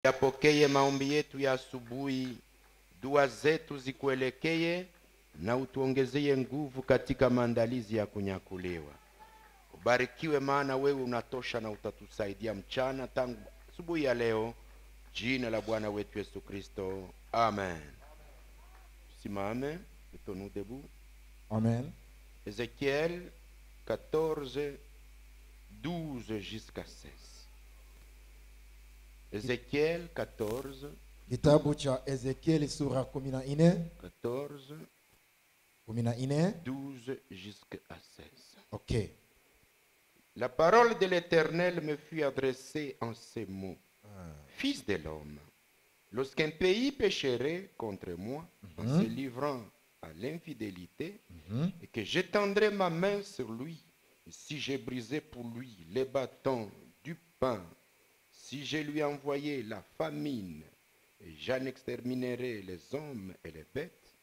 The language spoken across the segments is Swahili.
Yapokee maombi yetu ya asubuhi, dua zetu zikuelekee na utuongezee nguvu katika maandalizi ya kunyakuliwa. Ubarikiwe, maana wewe unatosha na utatusaidia mchana tangu asubuhi ya leo. Jina la Bwana wetu Yesu Kristo. Amen. Simame, mettons-nous debout. Amen. Ézéchiel 14, 12 jusqu'à 16. Ézéchiel 14. Kitabu cha Ezekieli sura 14. 14. 12 jusqu'à 16. Ok. La parole de l'Éternel me fut adressée en ces mots. Fils de l'homme, lorsqu'un pays pécherait contre moi en se livrant à l'infidélité, et que j'étendrai ma main sur lui, et si j'ai brisé pour lui les bâtons du pain, si je lui envoyé la famine, et j'en exterminerai les hommes et les bêtes,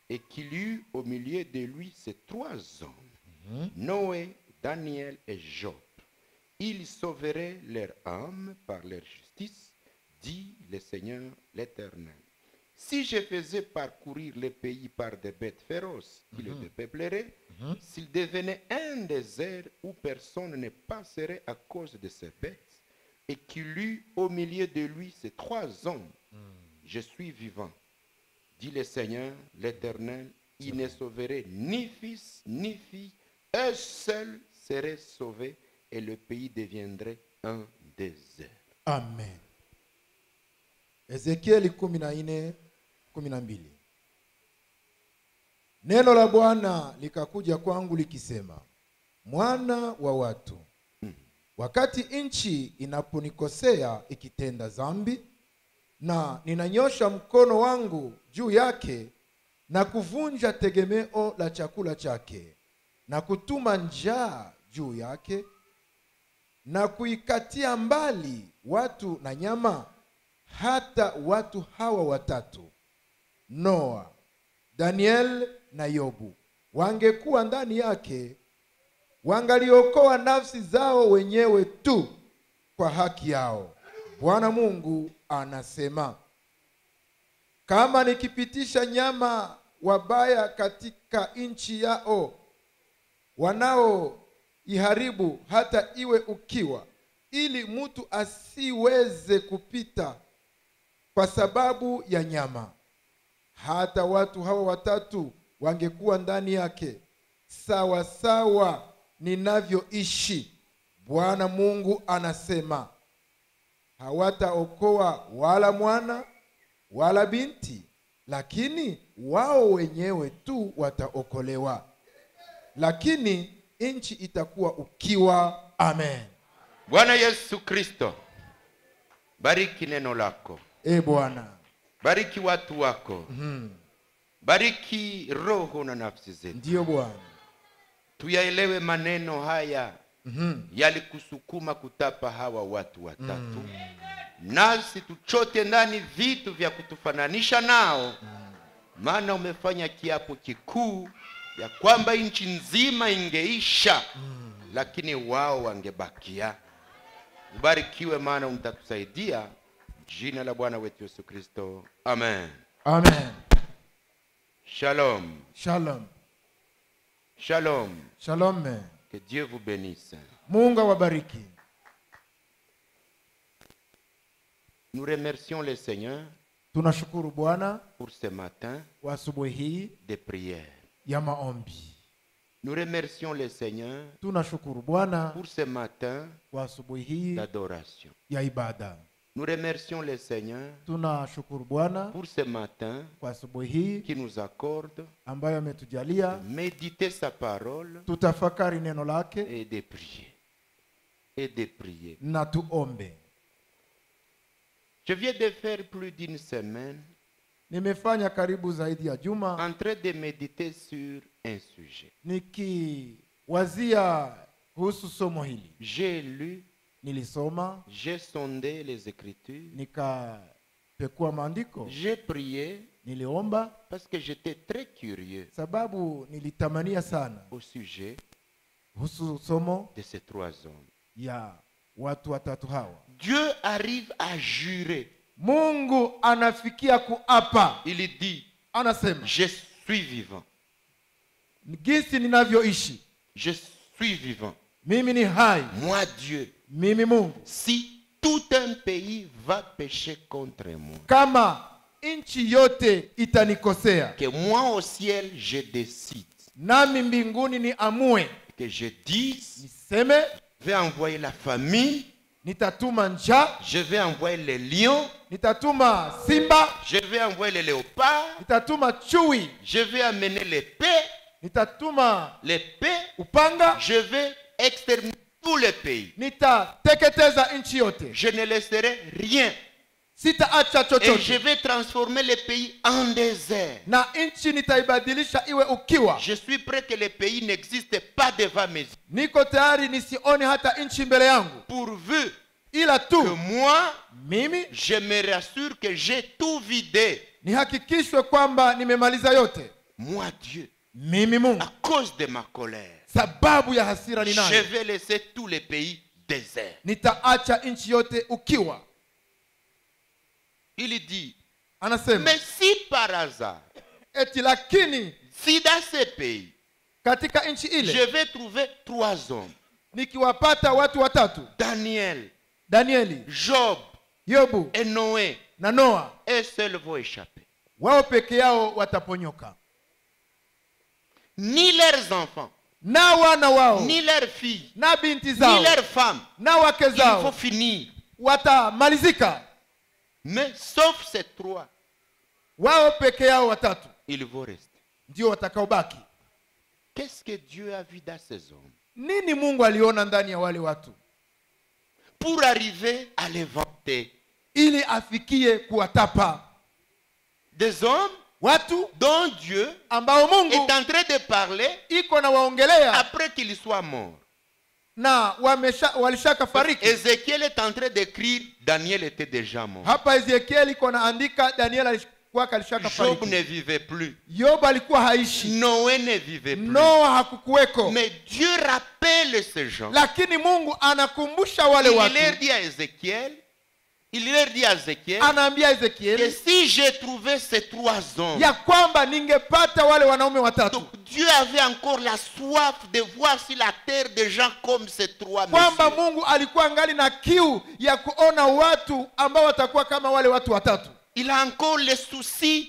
et qu'il y eut au milieu de lui ces trois hommes, Noé, Daniel et Job, ils sauveraient leur âme par leur justice, dit le Seigneur l'Éternel. Si je faisais parcourir le pays par des bêtes féroces qui le dépeupleraient, s'il devenait un désert où personne ne passerait à cause de ces bêtes, et qu'il eut au milieu de lui ces trois hommes, je suis vivant, dit le Seigneur l'Éternel, il ne sauverait ni fils ni fille, eux seuls seraient sauvés, et le pays deviendrait un désert. Amen. Ezekieli 14:12. Neno la Bwana likakuja kwangu likisema, mwana wa watu, wakati nchi inaponikosea ikitenda dhambi, na ninanyosha mkono wangu juu yake na kuvunja tegemeo la chakula chake na kutuma njaa juu yake na kuikatia mbali watu na nyama, hata watu hawa watatu, Noa, Daniel na Yobu, wangekuwa ndani yake, wangaliokoa nafsi zao wenyewe tu kwa haki yao. Bwana Mungu anasema, kama nikipitisha nyama wabaya katika nchi yao, wanaoiharibu hata iwe ukiwa, ili mtu asiweze kupita kwa sababu ya nyama, hata watu hawa watatu wangekuwa ndani yake, sawa sawa ninavyoishi, Bwana Mungu anasema, hawataokoa wala mwana wala binti, lakini wao wenyewe tu wataokolewa, lakini nchi itakuwa ukiwa. Amen. Bwana Yesu Kristo, bariki neno lako. Bwana, bariki watu wako. Bariki roho na nafsi zetu. Ndiyo Bwana. Tuyaelewe maneno haya yalikusukuma kutapa hawa watu watatu. Nasi tuchote ndani vitu vya kutufananisha nao. Maana umefanya kiapo kikuu ya kwamba nchi nzima ingeisha, lakini wao wangebakia. Ubarikiwe, maana utatusaidia. Jina la Bwana wetu Yesu Kristo. Amen. Amen. Shalom. Shalom. Shalom. Shalom. Que Dieu vous bénisse. Mungu awabariki. Nous remercions le Seigneur Tunashukuru Bwana pour ce matin wa asubuhi hii de prière. ya maombi. Nous remercions le Seigneur Tunashukuru Bwana pour ce matin wa asubuhi hii d'adoration. ya ibada. Nous remercions le Seigneur Tunashukuru Bwana pour ce matin kwa asubuhi hii qui nous accorde ambayo ametujalia de méditer sa parole tutafakari neno lake et de prier. Et de prier. na tuombe. Je viens de faire plus d'une semaine Nimefanya karibu zaidi ya juma en train de méditer sur un sujet. nikiwazia kuhusu somo hili. J'ai lu, Nilisoma, j'ai sondé les Écritures, nikapekua maandiko, j'ai prié niliomba parce que j'étais très curieux sababu nilitamania sana au sujet kuhusu somo de ces trois hommes. ya watu watatu hawa. Dieu arrive à jurer Mungu anafikia kuapa. Il dit, Anasema, je suis vivant. jinsi ninavyoishi, Je suis vivant. mimi ni hai, Moi, Dieu, mimi Mungu. si tout un pays va pécher contre moi, Kama nchi yote itanikosea, que moi au ciel, je décide, nami mbinguni ni amue, que je dise, niseme, je vais envoyer la famille, nitatuma njaa, je vais envoyer les lions, nitatuma simba, je vais envoyer les léopards, nitatuma chui, je vais amener l'épée, nitatuma l'épée, upanga, je vais exterminer tous les pays. nitateketeza nchi yote, Je ne laisserai rien. sitaacha Et je chochote, vais transformer les pays en désert. na nchi nitaibadilisha iwe ukiwa. Je suis prêt que les pays n'existent pas devant mes yeux. Niko tayari nisione hata nchi mbele yangu, Pourvu ila que tu moi, mimi je me rassure que j'ai tout vidé. nihakikishwe kwamba nimemaliza yote. Moi, Dieu, Mimi Mungu, à cause de ma colère, sababu ya hasira je ninayo, vais laisser tous les pays déserts. nitaacha nchi yote ukiwa. Il dit, Anasema, mais si par hasard, eti lakini si dans ces pays, katika nchi je ile vais trouver 3 hommes, nikiwapata watu watatu, Daniel, Danieli, Job Yobu et Noé, na Noa, eux seuls vont échapper. wao peke yao wataponyoka, Ni leurs enfants, na wana wao ni leurs filles, na binti ni zao leurs femmes. na wake Il faut zao finir. watamalizika. Mais sauf ces 3, Wao peke yao watatu ils vont rester. ndio watakaobaki. Qu'est-ce que Dieu a vu dans ces hommes Nini Mungu aliona ndani ya wale watu pour arriver à les vanter? ili afikie kuwatapa? Des hommes Watu dont Dieu ambao Mungu est en train de parler iko na waongelea après qu'il soit mort. na walishaka fariki. Ézéchiel est en train d'écrire, Daniel était déjà mort. Hapa Ezekieli iko naandika, Daniel alikuwa alishaka Job fariki, ne vivait plus. Yobu alikuwa haishi, Noé ne vivait plus. Noa hakukuweko. Mais Dieu rappelle ces gens. Lakini Mungu anakumbusha wale Il watu, leur dit à Ézéchiel, anaambia que Ezekieli si j'ai trouvé ces 3 hommes, ya kwamba ningepata wale wanaume watatu, donc Dieu avait encore la soif de voir sur la terre des gens comme ces 3 kwamba messieurs. Mungu alikuwa angali na kiu ya kuona watu ambao watakuwa kama wale watu watatu. Il a encore le souci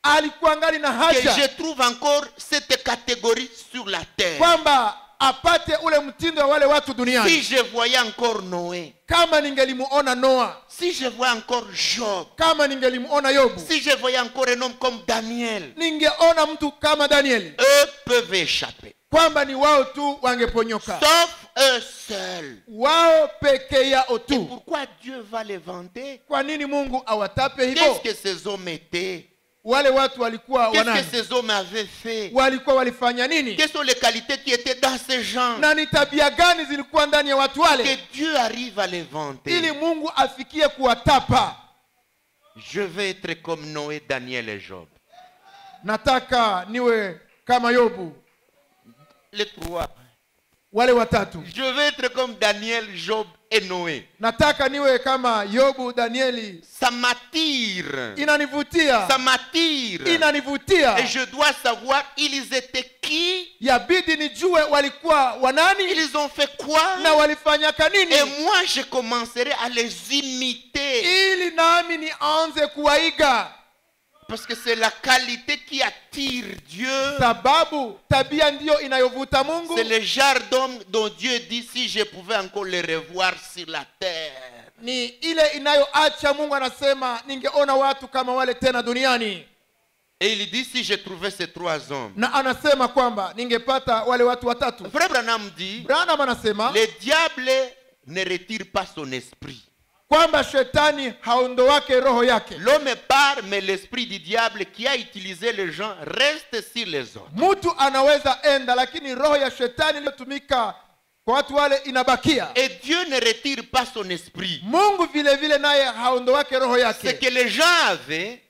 Alikuwa angali na que je haja trouve encore cette catégorie sur la terre. kwamba apate ule mtindo wa wale watu Si duniani. je voyais encore Noé, Kama ningelimuona Noa, si je voyais encore Job, kama ningelimuona Yobu, si je voyais encore un homme comme Daniel, ningeona mtu kama Danieli, eux peuvent échapper. kwamba ni wao tu wangeponyoka, Sauf eux seuls. wao peke yao Et tu. pourquoi Dieu va les vanter? Kwa nini Mungu awatape Qu'est-ce hivyo? que ces hommes étaient? Wale watu walikuwa Qu'est-ce wanani? que ces hommes avaient fait? Walikuwa walifanya nini? Quelles sont les qualités qui étaient dans ces gens? Na ni tabia gani zilikuwa ndani ya watu wale, Que Dieu arrive à les ili vanter. Mungu afikie kuwatapa? Je vais être comme Noé, Daniel et Job. Nataka niwe kama Yobu, Les 3. wale watatu. Je vais être comme Daniel, Job et Noé. Nataka niwe kama Yobu, Danieli. Ça m'attire. Inanivutia, Ça m'attire. inanivutia. Et je dois savoir, ils étaient qui? Yabidi nijue walikuwa wanani Ils ont fait quoi? na walifanyaka nini, Et moi, je commencerai à les imiter. ili nami nianze kuwaiga, Parce que c'est la qualité qui attire Dieu. sababu tabia ndiyo inayovuta Mungu. C'est le genre d'homme dont Dieu dit, si je pouvais encore les revoir sur la terre. Ni ile inayoacha Mungu anasema ningeona watu kama wale tena duniani. Et il dit, si je trouvais ces 3 hommes. Na anasema kwamba ningepata wale watu watatu. Frère Branham dit, Branham anasema le diable ne retire pas son esprit. kwamba shetani haondoake roho yake. L'homme part, mais l'esprit du diable qui a utilisé les gens reste sur les autres. Mtu anaweza enda, lakini roho ya shetani iliyotumika kwa watu wale inabakia. Et Dieu ne retire pas son esprit. Mungu vile vile naye haondoake roho Ce yake. que les gens avaient,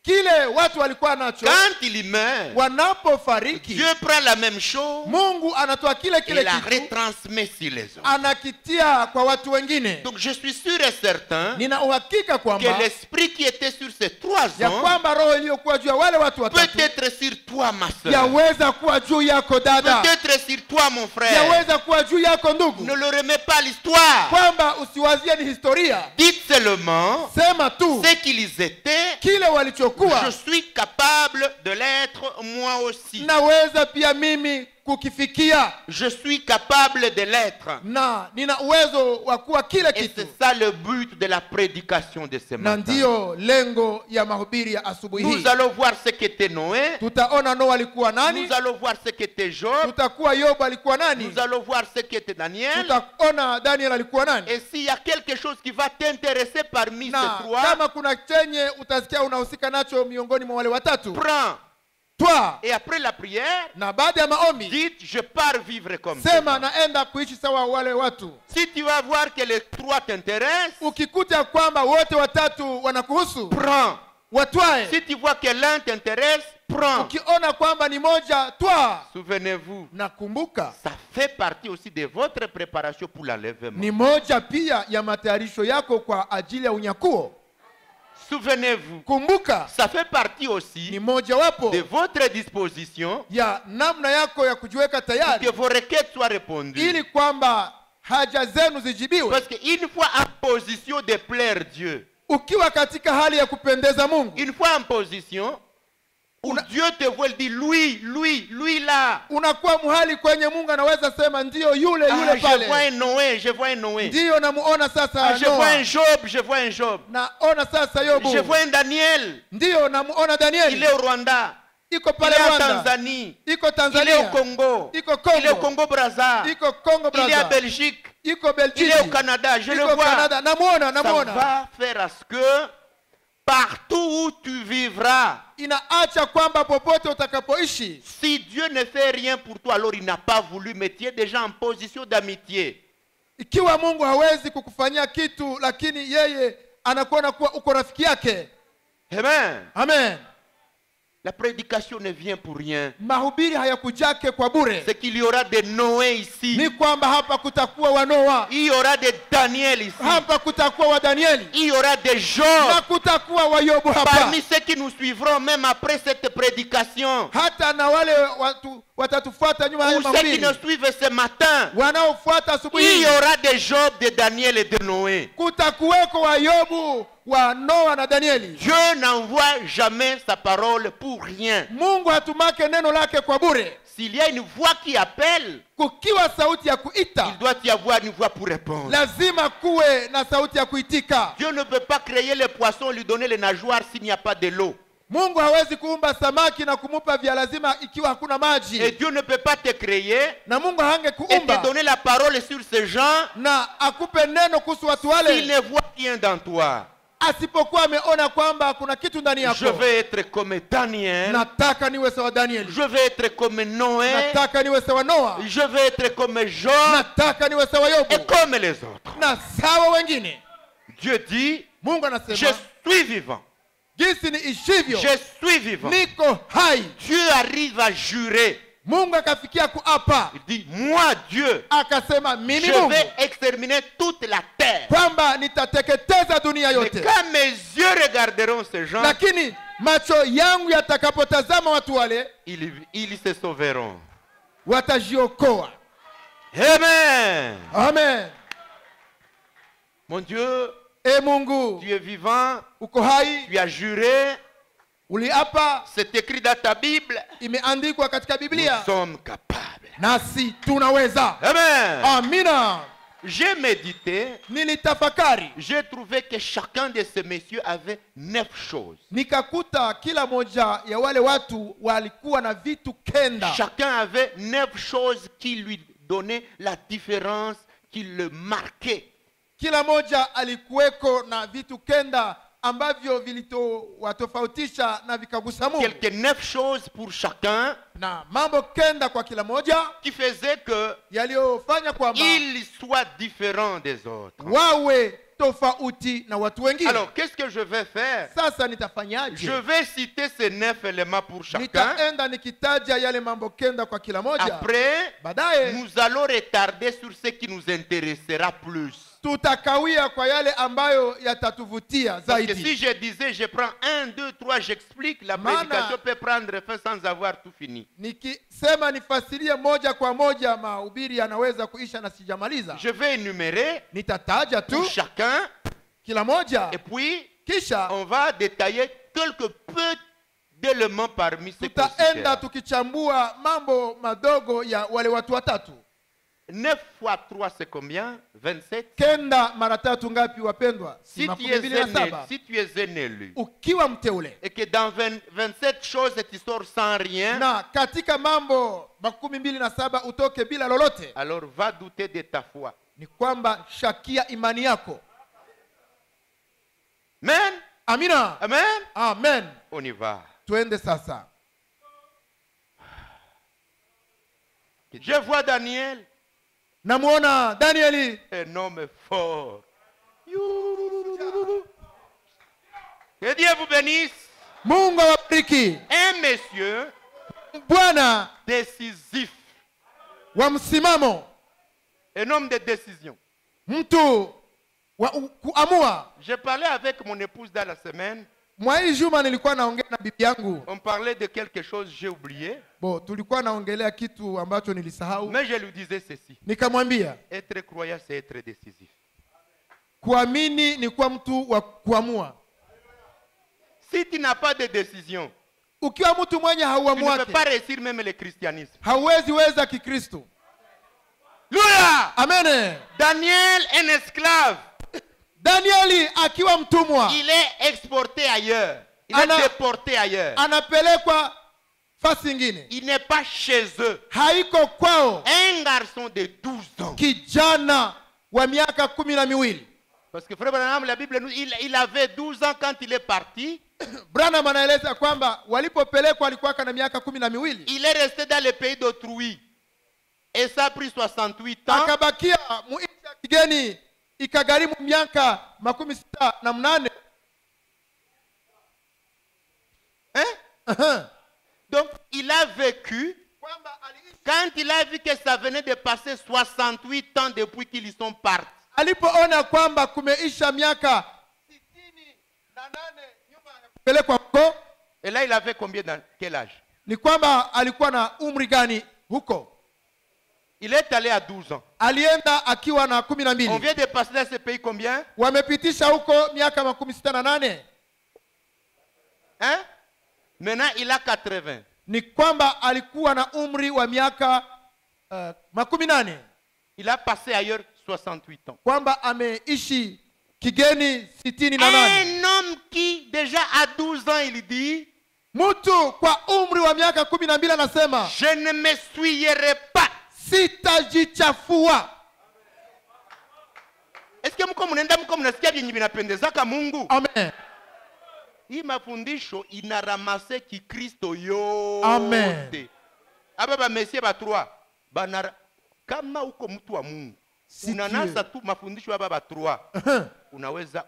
kile watu walikuwa nacho Quand il meurt, wanapofariki, Dieu prend la même chose Mungu anatoa kile et kile la kitu retransmet sur les autres. anakitia kwa watu wengine. Donc je suis sûr et certain Nina uhakika que kwamba l'esprit qui était sur ces 3 ya hommes kwamba roho iliyokuwa juu ya wale watu watatu peut être sur toi, ma soeur. yaweza kuwa juu yako dada, Peut-être sur toi, mon frère. yaweza kuwa juu yako ndugu, Ne le remets pas à l'histoire. kwamba usiwazie ni historia. Dites seulement Sema tu ce qu'ils étaient. kile walichokuwa, Je suis capable de l'être moi aussi. naweza pia mimi kukifikia, Je suis capable de l'être. na nina uwezo wa kuwa kile Et kitu. c'est ça le but de la prédication de ce Na matin. ndiyo lengo ya mahubiri ya asubuhi Nous hii. allons voir ce qu'était Noé. Tutaona Noa alikuwa nani, Nous allons voir ce qu'était Job. tutakuwa Yobu alikuwa nani, Nous allons voir ce qu'était Daniel. tutaona Daniel alikuwa nani. Et s'il y a quelque chose qui va t'intéresser parmi Na ces 3, kama kuna chenye utasikia unahusika nacho miongoni mwa wale watatu, prends. twa Et après la prière, na baada ya maombi dites, je pars vivre comme sema ça. naenda kuishi sawa wale watu. Si tu vas voir que les 3 t'intéressent, Ukikuta kwamba wote watatu wanakuhusu, prends. watwae. Si tu vois que l'un t'intéresse, prends. Ukiona kwamba ni moja, twa. Souvenez-vous, Na kumbuka, ça fait partie aussi de votre préparation pour l'enlèvement. ni moja pia ya matayarisho yako kwa ajili ya unyakuo. Souvenez-vous, Kumbuka, ça fait partie ni aussi moja wapo de votre disposition ya namna yako ya kujiweka pour tayari que vos requêtes soient répondues. ili kwamba haja zenu zijibiwe. Parce qu'une fois en position de plaire Dieu, Ukiwa katika hali ya kupendeza Mungu, une fois en position où Dieu te voit, il dit lui là. unakuwa muhali kwenye Mungu anaweza sema ndiyo yule Ah, yule je vois pale, un Noé, je vois un Noé. ndiyo namuona sasa Ah, je vois Noa, un Job, je vois un Job. naona sasa Yobu, Je vois un Daniel. ndiyo namuona Il Danieli, est au Rwanda. iko Il pale est en Rwanda, Tanzanie. iko Il est au Tanzania, Congo. iko Il est au Kongo, Congo Brazza. iko Kongo Il est à Brazza, Belgique. iko Il Belgiji, est au Canada. Je le iko vois. Canada, namuona Ça va faire à ce que partout où tu vivras, inaacha kwamba popote utakapoishi, si Dieu ne fait rien pour toi, alors il n'a pas voulu, mais tu es déjà en position d'amitié. ikiwa Mungu hawezi kukufanyia kitu, lakini yeye anakuona kuwa uko rafiki yake. Amen. Amen. La prédication ne vient pour rien. Mahubiri hayakujake kwa bure. C'est qu'il y aura des Noé ici. Ni kwamba hapa kutakuwa wa Noa, Il y aura des Daniel ici. hapa kutakuwa wa Danieli, Il y aura des na Job. kutakuwa wa Yobu hapa. Parmi ceux qui nous suivront même après cette prédication, Hata na wale watu watatufuata nyuma ya ou ceux qui mahubiri, nous suivent ce matin, wanaofuata asubuhi il hii, y aura des Job, de Daniel et de Noé. kutakuweko wa Yobu, wa Noa na Danieli. Dieu n'envoie jamais sa parole pour rien. Mungu hatumake neno lake kwa bure. S'il y a une voix qui appelle, Kukiwa sauti ya il kuita, doit y avoir une voix pour répondre. lazima kuwe na sauti ya kuitika. Dieu ne peut pas créer les poissons, lui donner les nageoires s'il n'y a pas de l'eau. Mungu hawezi kuumba samaki na kumupa vya lazima ikiwa hakuna Et maji, Dieu ne peut pas te créer na Mungu hange et te kuumba donner la parole sur ces gens na akupe neno kuhusu watu s'il wale ne voit rien dans toi. asipokuwa ameona kwamba kuna kitu ndani Je yako. veux être comme Daniel. Nataka niwe sawa Danieli, Je veux être comme Noé. nataka niwe sawa Noa, Je veux être comme Job nataka niwe sawa et Yobu comme les autres. na sawa wengine. Dieu dit, Mungu je anasema suis vivant. jinsi ni ishivyo Je suis vivant. niko hai. Dieu arrive à jurer. Mungu akafikia kuapa, Il dit, moi Dieu, akasema mimi je Mungu vais exterminer toute la terre. kwamba nitateketeza dunia Mais yote, quand mes yeux regarderont ces gens, lakini macho yangu yatakapotazama watu wale ils se sauveront. watajiokoa. Amen. Amen. Mon Dieu, E Mungu, tu es vivant, uko hai, tu as juré, uliapa, c'est écrit dans ta Bible, imeandikwa katika nous Biblia, sommes capables. nasi tunaweza. Amen. Amina. J'ai médité, Nilitafakari, j'ai trouvé que chacun de ces messieurs avait 9 choses. nikakuta kila moja ya wale watu walikuwa na vitu kenda. Chacun avait 9 choses qui lui donnaient la différence, qui le marquaient. Kila moja alikuweko na vitu kenda ambavyo vilitowatofautisha na vikagusa Mungu, Quelques 9 choses pour chacun na mambo kenda kwa kila moja qui faisaient que yaliyofanya kwamba il soit différent des autres. wawe tofauti na watu wengine. Alors, qu'est-ce que je vais faire? Sasa nitafanyaje? Je vais citer ces 9 éléments pour chacun. Nitaenda nikitaja yale mambo kenda kwa kila moja. Après, Baadaye nous allons retarder sur ce qui nous intéressera plus. tutakawia kwa yale ambayo yatatuvutia Parce que zaidi. si je disais, je prends 1, 2, 3, j'explique, la prédication peut prendre fin sans avoir tout fini. Nikisema nifasirie moja kwa moja, mahubiri yanaweza kuisha na sijamaliza. Je vais énumérer Nitataja pour tu chacun, kila moja, et puis kisha on va détailler quelques peu d'éléments parmi ces tutaenda considérables. tukichambua mambo madogo ya wale watu watatu. 9 fois 3, c'est combien? 27. Kenda mara tatu ngapi wapendwa? Si Si tu makumi es mbili na un saba. si tu es un élu, Ukiwa mteule et que dans 27 choses tu sors sans rien, na katika mambo makumi mbili na saba utoke bila lolote, alors va douter de ta foi. ni kwamba shakia imani yako. Amen. Amina. Amen. Amen. On y va. Tuende sasa. Je vois Daniel, Namuona Danieli, un homme fort. Que Dieu vous bénisse. Mungu awabariki. Un monsieur Bwana décisif, wa msimamo, un homme de décision. mtu wa kuamua. Je parlais avec mon épouse dans la semaine. Mwa hii juma nilikuwa naongea na bibi yangu. On parlait de quelque chose, j'ai oublié. Tulikuwa naongelea kitu ambacho nilisahau. Mais je lui disais ceci. Nikamwambia, Être croyant, c'est être décisif. kuamini ni kuwa mtu wa kuamua. Si tu n'as pas de décision, Ukiwa mtu mwenye tu ne peux hauamuake, pas réussir même le christianisme. hauwezi weza Kikristo. Alléluia! Amen. Daniel, un esclave, Danieli akiwa mtumwa, il est exporté ailleurs. Il Ana- est déporté ailleurs. anapelekwa fasi ingine, Il n'est pas chez eux. haiko kwao. Un garçon de 12 ans. Kijana wa miaka 12. Parce que frère Branham, la Bible nous il avait 12 ans quand il est parti. Branham anaeleza kwamba walipopelekwa alikuwa na miaka 12. Il est resté dans le pays d'autrui. Et ça a pris 68 ans. Akabakia muishi ya kigeni, ikagharimu miaka 68. Hein? Donc, il a vécu. Kwamba aliishi, Quand il a vu que ça venait de passer 68 ans depuis qu'ils y sont partis, alipoona kwamba kumeisha miaka 68 nyuma ya kupelekwa huko, et là, il avait combien, dans quel âge? ni kwamba alikuwa na umri gani huko? Il est allé à 12 ans. Alienda akiwa na On 12. vient de passer dans ce pays combien? Wamepitisha huko miaka 68. Hein? Maintenant, il a 80. Ni kwamba alikuwa na umri wa miaka 80, Il a passé ailleurs 68 ans. kwamba ameishi kigeni 68. Un homme qui, déjà à 12 ans, il dit, Mtu kwa umri wa miaka 12 anasema, je ne me souillerai pas. sitajichafua. Est-ce que mko mnasikia vyenye vinapendezaka Mungu? Amen. Hii mafundisho inaramase kikristo yote. Amen. Aba ba mesie ba 3 banara kama uko mtu wa Mungu. Si Unanasa Dieu. tu mafundisho aba ba 3.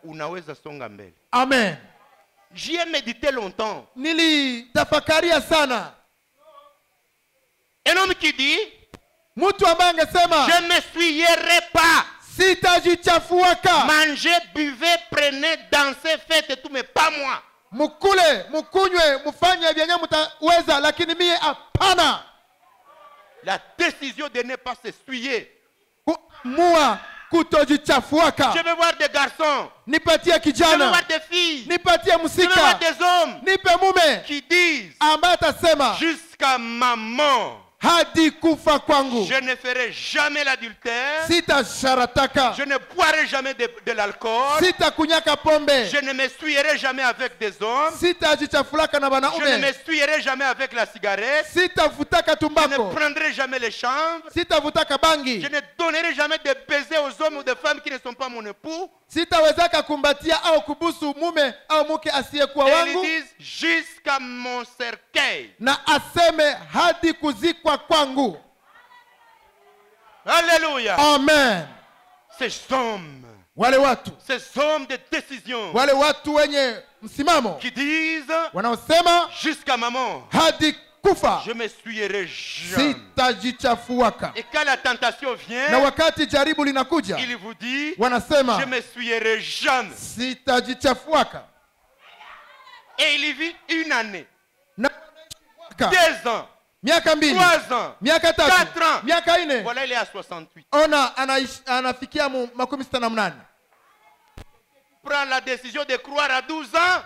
Unaweza songa mbele. Amen. J'y ai médité longtemps. Nilitafakaria sana. Un homme qui dit, Mtu ambaye angesema je me souillerai pas. sitajichafuaka. Mangez, buvez, prenez, dansez, faites tout, mais pas moi. Mukule, mukunywe, mufanye vyenye mtaweza, lakini mie hapana. La décision de ne pas se souiller. Kuamua kutojichafuaka. Je veux voir des garçons. Nipatie Je veux kijana, voir des filles. nipatie Je veux voir musika, des hommes nipe mume qui disent, ambaye atasema jusqu'à ma mort, hadi kufa kwangu je ne ferai jamais l'adultère. sitasharataka, Je ne boirai jamais de l'alcool. sitakunyaka pombe, Je ne me souillerai jamais avec des hommes. sitajichafulaka na Je ne me banaume, souillerai jamais avec la cigarette. sitavutaka Je ne tumbako, prendrai jamais les chambres. sitavutaka bangi, Je ne donnerai jamais de baisers aux hommes ou des femmes qui ne sont pas mon époux. sitawezaka kumbatia au kubusu mume au mke asiyekuwa Et ils wangu, disent jusqu'à mon cercueil. na aseme hadi kuzikwa kwangu. Alléluia. Amen. Ces hommes wale watu, ces hommes de décision wale watu wenye msimamo qui disent wanaosema jusqu'à ma mort, hadi kufa je me souillerai jamais. sitajichafuaka. Et quand la tentation Na vient, wakati jaribu linakuja, il vous dit, wanasema je me souillerai jamais. sitajichafuaka. Et il vit une année, Na 2 ans, miaka 2, 3 ans, miaka 3, 4 ans. miaka 4, Voilà, il est à 68. ona anafikia 68. Prend la décision de croire à 12 ans.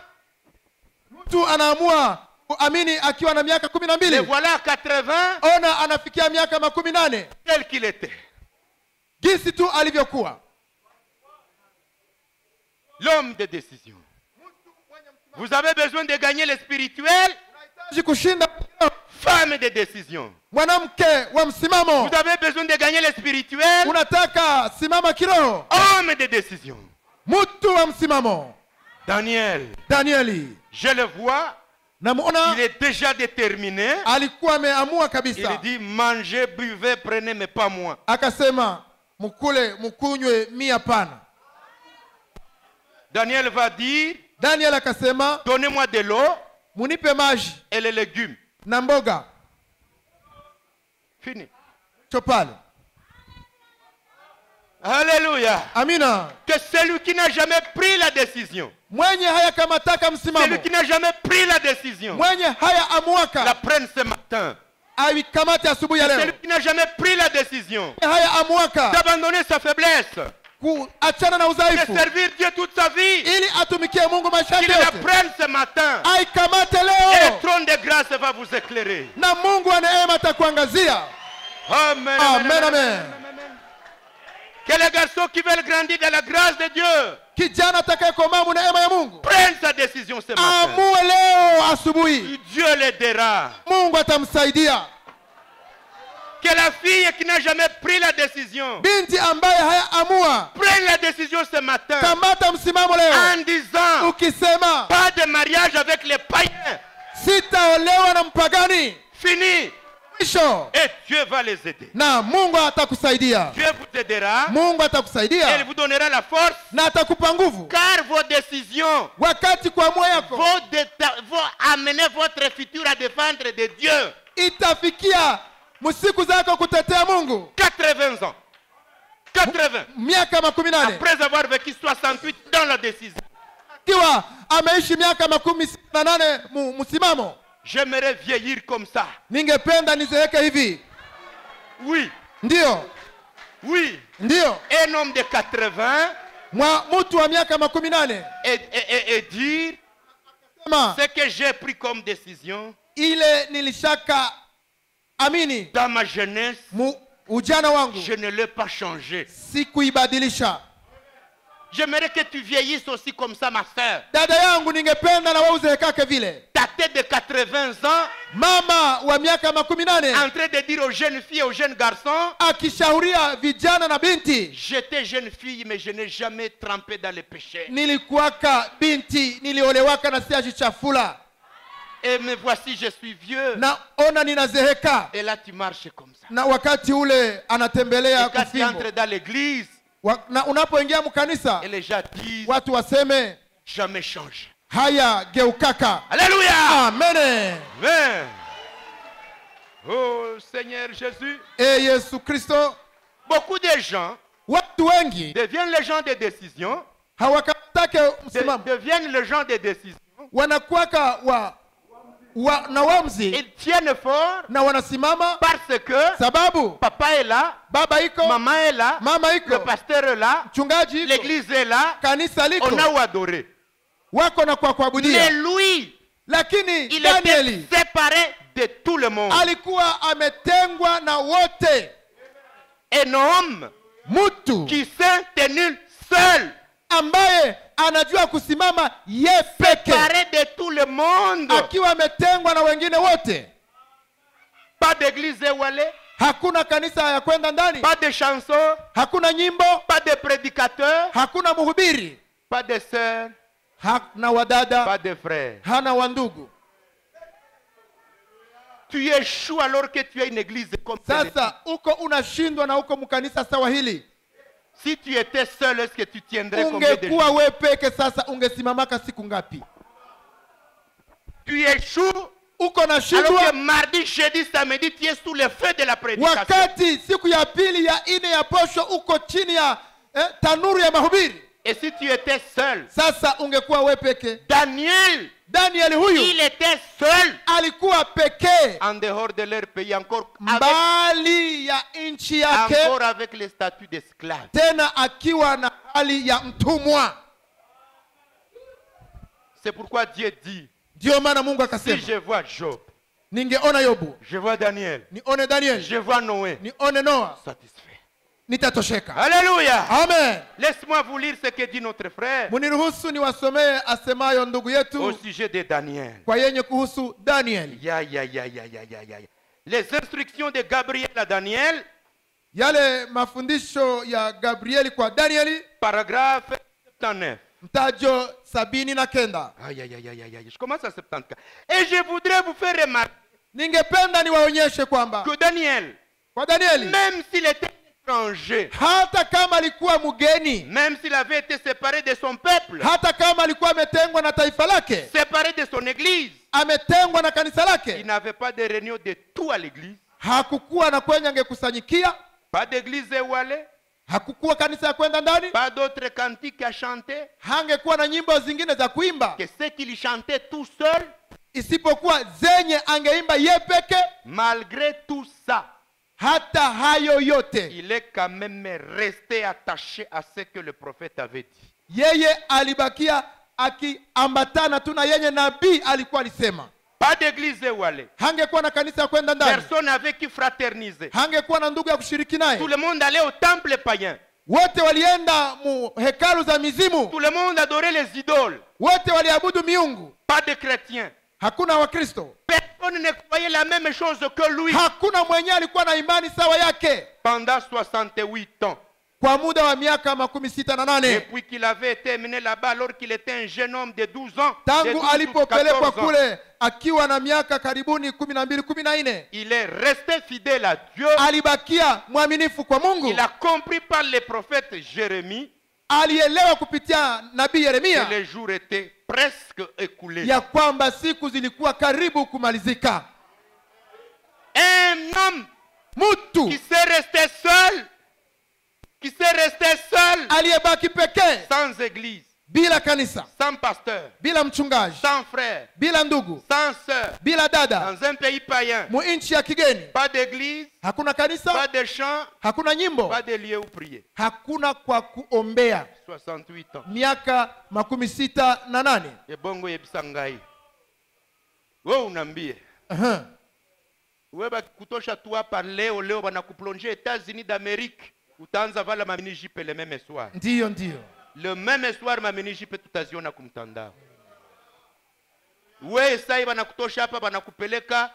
Mtu anaamua kuamini akiwa na miaka Et 12. voilà à 80, Ona anafikia miaka 18 tel qu'il était. jinsi tu alivyokuwa. L'homme de décision. Vous avez besoin de gagner le spirituel. Kushinda Femme de décision. mwanamke wa msimamo. Vous avez besoin de gagner le spirituel. Unataka simama kiroho. Homme de décision. Mtu wa msimamo. Danieli, je le vois, namuona il est déjà déterminé. alikuwa ameamua kabisa. Il dit mangez, buvez, prenez, mais pas moi. Akasema mukule mukunywe mimi hapana. Daniel va dire, Daniel akasema donnez-moi de l'eau munipe maji et les légumes. na mboga. Fini. Chopale. Alléluia. Amina. Que celui qui n'a jamais pris la décision, Mwenye haya kamataka msimamo, celui qui n'a jamais pris la décision, mwenye haya la amuaka prenne ce matin. aikamate asubuhi ya leo. Celui qui n'a jamais pris la décision Haya amuaka d'abandonner sa faiblesse, kuachana na de udhaifu servir Dieu toute sa vie, ili atumikie Mungu maisha qu'il yake la yote. prenne ce matin. Aikamate Et leo le trône de grâce va vous éclairer. na Mungu wa neema atakuangazia. Amen. Amen, amen. Que les garçons qui veulent grandir dans la grâce de Dieu Kijana atakayekomaa mu neema ya Mungu prennent sa décision ce matin. amue leo asubuhi. Dieu l'aidera. Mungu atamsaidia. Que la fille qui n'a jamais pris la décision Binti ambaye hayaamua prenne la décision ce matin kamata msimamo leo en disant ukisema pas de mariage avec les païens. sitaolewa na mpagani. Fini. Mwisho. Et Dieu va les aider. Na Mungu atakusaidia. Dieu vous aidera. Mungu Et il atakusaidia vous donnera la force. na atakupa nguvu. Car vos décisions Wakati kuamua yako vont amener votre futur à défendre de Dieu. itafikia msiku zako kutetea Mungu. 80 ans. 80. Miaka 18 Après avoir vécu 68 dans la décision. akiwa ameishi miaka 68 msimamo. J'aimerais vieillir comme ça. Ningependa nizeeke hivi. Oui. Ndio. Oui. Ndio. Un homme de 80 Mtu wa miaka 18 et dire sema ce que j'ai pris comme décision ile nilishaka amini dans ma jeunesse, ujana wangu je ne l'ai pas changé. sikuibadilisha. J'aimerais que tu vieillisses aussi comme ça, ma soeur. Dada yangu ningependa na wewe uzeekake vile. Ta tête de 80 ans, Mama wa miaka 18 en train de dire aux jeunes filles et aux jeunes garçons, akishauria vijana na binti, j'étais jeune fille mais je n'ai jamais trempé dans le péché. nilikuwaka binti niliolewaka na siajichafula. Et me voici, je suis vieux. Naona ninazeheka. Et là tu marches comme ça. Na wakati ule anatembelea Et quand tu kufimbo. entres dans l'église, Na unapoingia mkanisa et les gens disent, watu waseme jamais change. haya geukaka. Alléluia. Amen. Amen. Oh Seigneur Jésus. Yesu Kristo. Beaucoup de gens Watu wengi deviennent les gens de décision. hawakatake msimamo. Deviennent les gens de décision. Wanakuwaka na wamzi Ils tiennent fort na wanasimama parce que sababu papa est là, baba iko, maman est là, mama le iko, pasteur est là, mchungaji iko, l'église est là, kanisa liko, on a où adorer. wako na kwa Mais kuabudia. lui, Lakini il Danieli était séparé de tout le monde. alikuwa ametengwa na wote. Un homme Mtu qui s'est tenu seul, ambaye anajua kusimama ye peke, séparé de tout le monde. akiwa ametengwa na wengine wote. Pas d'église où aller, Hakuna kanisa ya kwenda ndani, pas de chansons, hakuna nyimbo, pas de prédicateurs, hakuna mhubiri, pas de sœurs, hana wadada, pas de frères. hana wandugu. Tu échoues alors que tu as une église comme ça. Sasa uko unashindwa na uko mkanisa sawa hili. Si tu étais seul, est-ce que tu tiendrais combien de ungekuwa jours? we peke sasa ungesimamaka siku ngapi? Tu échoues Uko na alors que shindwa mardi, jeudi, samedi, tu es sous le feu de la prédication. wakati siku ya pili ya ine ya posho uko chini ya tanuru ya mahubiri. Et si tu étais seul, Sasa ungekuwa we peke. Daniel huyu il était seul alikuwa pekee en dehors de leur pays, encore avec, mbali ya nchi yake, encore avec les statuts d'esclaves. tena akiwa na hali ya mtumwa. C'est pourquoi Dieu dit, Ndio maana Mungu si akasema, je vois Job, ningeona Yobu, je vois Daniel, nione Daniel, je vois Noé, nione Noa, satisfait. nitatosheka. Alléluia. Amen. Laisse-moi vous lire ce que dit notre frère Muniruhusu niwasomee asemayo ndugu au yetu sujet de Daniel. kwa yenye kuhusu Daniel. Ya. Les instructions de Gabriel à Daniel, Yale mafundisho ya Gabrieli kwa Danieli, paragraphe 79. mtajo 79. Je commence à 74. Et je voudrais vous faire remarquer Ningependa niwaonyeshe kwamba que Daniel, kwa Danieli, même s'il était étranger, hata kama alikuwa mgeni, même s'il avait été séparé de son peuple, hata kama alikuwa ametengwa na taifa lake, séparé de son église, ametengwa na kanisa il lake, n'avait pas de réunion de tout à l'église, hakukuwa na kwenye angekusanyikia, pas d'église où aller, hakukuwa kanisa ya kwenda ndani, pas d'autres cantiques à chanter, hangekuwa na nyimbo zingine za kuimba que ce qu'il chantait tout seul. isipokuwa zenye angeimba ye peke. Malgré tout ça, Hata hayo yote il est quand même resté attaché à ce que le prophète avait dit. yeye alibakia akiambatana tu na yenye nabii alikuwa alisema. Pas d'église où aller, Hangekuwa na kanisa ya kwenda ndani, personne avec qui fraterniser. hangekuwa na ndugu ya kushiriki naye. Tout le monde allait au temple païen. Wote walienda mu hekalu za mizimu, Tout le monde adorait les idoles. wote waliabudu miungu. Pas de chrétiens. Hakuna Wakristo, Personne ne croyait la même chose que lui. hakuna mwenye alikuwa na imani sawa yake Pendant 68 ans. kwa muda wa miaka 68. Depuis qu'il avait été mené là-bas alors qu'il était un jeune homme de 12 ans. De Tangu 12 ou alipopelekwa 14 ans. kule akiwa na miaka karibuni 12, 14, Il est resté fidèle à Dieu. alibakia mwaminifu kwa Mungu. Il a compris par le prophète Jérémie Alielewa kupitia nabii que Yeremia les jours étaient presque écoulés. ya kwamba siku zilikuwa karibu kumalizika. Un homme Mtu qui s'est resté seul, aliyebaki pekee, sans église, bila kanisa, sans pasteur, bila mchungaji, sans frère, bila ndugu, sans sœur, bila dada, dans un pays païen. mu nchi ya kigeni, Pas d'église, hakuna pas kanisa, de chant, hakuna nyimbo, pas de lieu où prier. hakuna kwa kuombea. 68 ans. Miaka 68. Et bongo yebisa ngai. Wewe unambie. Aha. Wewe bakutosha tu hapa leo banakuplonger États-Unis d'Amérique. Utaanza vala mamini jipe le même soir. Ndiyo. Le même soir mamini jipe tutaziona kumtandao. Wewe sai banakutosha hapa banakupeleka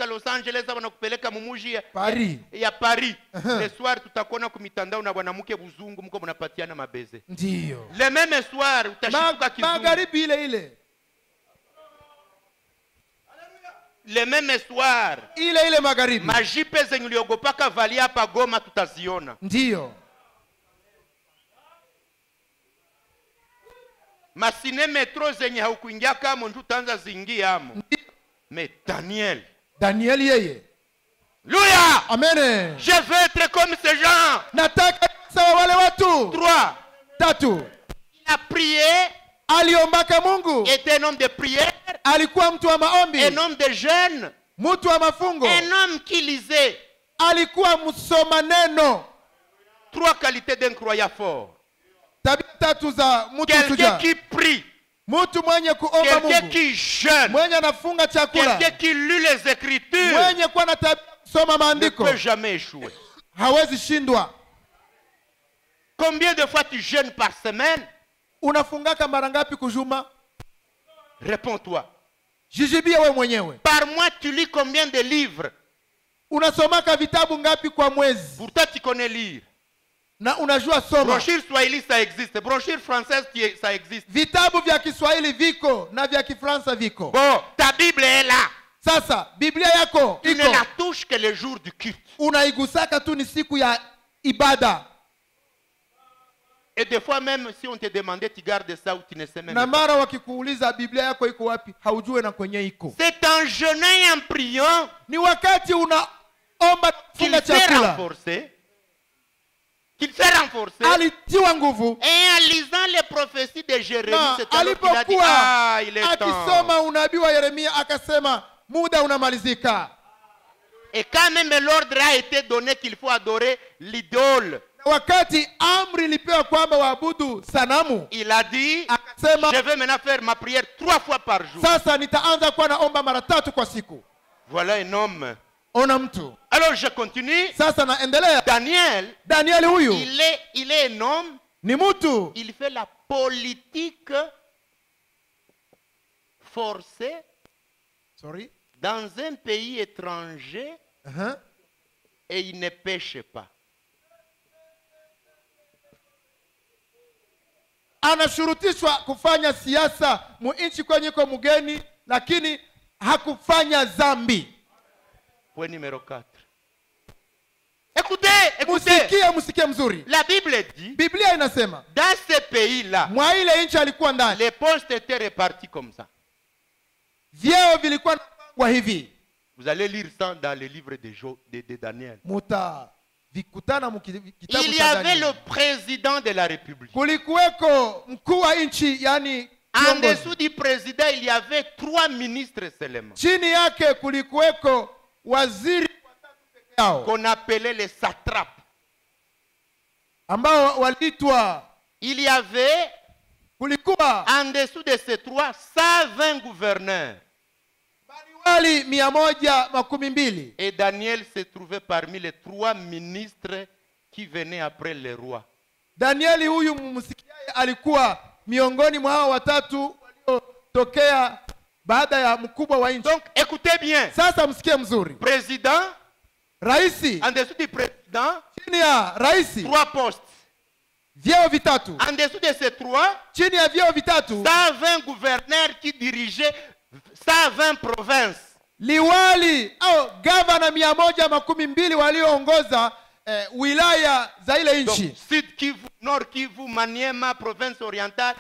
Los Angeles, banakupeleka mumuji Paris. ya Paris. Le soir tutakuona kumitandao na bwanamke buzungu mko mnapatiana mabeze. Ndiyo. Le même soir utashuka kizungu. Magharibi ile. Le même soir Ile magharibi. majipe zenye uliogopaka valia hapa Goma tutaziona. Ndiyo. Masine metro zenye haukuingia kama ndio utaanza zingia amo. Mais Daniel yeye. Alléluia. Amen. Je veux être comme ces gens. Nataka sawa wale watu. 3. 3. Il a prié. Aliombaka Mungu. Était un homme de prière. Alikuwa mtu wa maombi. Un homme de jeûne. Mtu wa mafungo. Un homme qui lisait. Alikuwa msoma neno. 3 qualités d'un croyant fort. Tabia 3 za mtu Quelqu'un shujaa. qui prie. Mtu mwenye kuomba Quelqu'un Mungu. qui jeûne. Mwenye anafunga chakula. Quelqu'un qui lit les Écritures. Mwenye kuwa na tabia kusoma Ne maandiko. peut jamais échouer. Hawezi shindwa. Combien de fois tu jeûnes par semaine? Unafungaka mara ngapi kujuma? Réponds-toi. Jijibie wewe mwenyewe. Par mois, tu lis combien de livres? Unasomaka vitabu ngapi kwa mwezi? Pourtant, tu connais lire. Na unajua soma. Brochure Swahili, ça existe. Brochure française, ça existe. Vitabu vya Kiswahili viko na vya Kifaransa viko. Bon, ta Bible est là. Sasa Biblia yako tu ne iko la touches que le jour du culte. unaigusaka tu ni siku ya ibada. Et des fois même si on te demandait, tu gardes ça ou tu ne sais même Na pas. mara wakikuuliza Biblia yako iko wapi, haujue na kwenye iko. C'est en jeûnant et en priant Ni wakati unaomba qu'il kufunga s'est chakula. renforcé. Qu'il s'est renforcé. Alitiwa nguvu. Et en lisant les prophéties de Jérémie, Na c'est alors qu'il a dit, alipokuwa ah, il est temps. akisoma unabii wa Yeremia akasema muda unamalizika. Et quand même l'ordre a été donné qu'il faut adorer l'idole, Wakati amri ilipewa kwamba waabudu sanamu, il a dit, akasema je vais maintenant faire ma prière 3 fois par jour. sasa nitaanza kuwa naomba mara 3 kwa siku. Voilà un homme. Ona mtu. Alors je continue. Sasa naendelea. Daniel huyu il est un homme. ni mtu. Il fait la politique forcée dans un pays étranger et il ne pêche pas. Anashurutishwa kufanya siasa muinchi kwenye kwa mgeni, lakini hakufanya zambi. Point numéro 4. Écoutez. Musikie mzuri. La Bible dit, Biblia inasema, dans ce pays-là, mwa ile nchi alikuwa ndani, les postes étaient répartis comme ça. Vyeo vilikuwa napangwa hivi. Vous allez lire ça dans le livre de Daniel. Il y avait le président de la République. Kulikuweko mkuu wa nchi, yani en dessous du président, il y avait 3 ministres seulement. Chini yake kulikuweko waziri qu'on appelait les satrapes. Ambao walitwa. Il y avait kulikuwa en dessous de ces 3 120 gouverneurs. Baliwali 112. Et Daniel se trouvait parmi les 3 ministres qui venaient après le roi. Danieli huyu msikiaye alikuwa miongoni mwa hao 3 waliotokea baada ya mkubwa wa nchi. Donc écoutez bien. Sasa msikie mzuri. Président, raisi, en dessous du président, chini ya raisi 3 postes. Vyeo vitatu. En dessous de ces 3, chini ya vyeo vitatu, 120 gouverneurs qui dirigeaient 120 provinces. Liwali au gavana 112 walioongoza wilaya za ile nchi. Sud Kivu, Nord Kivu, Maniema, province orientale,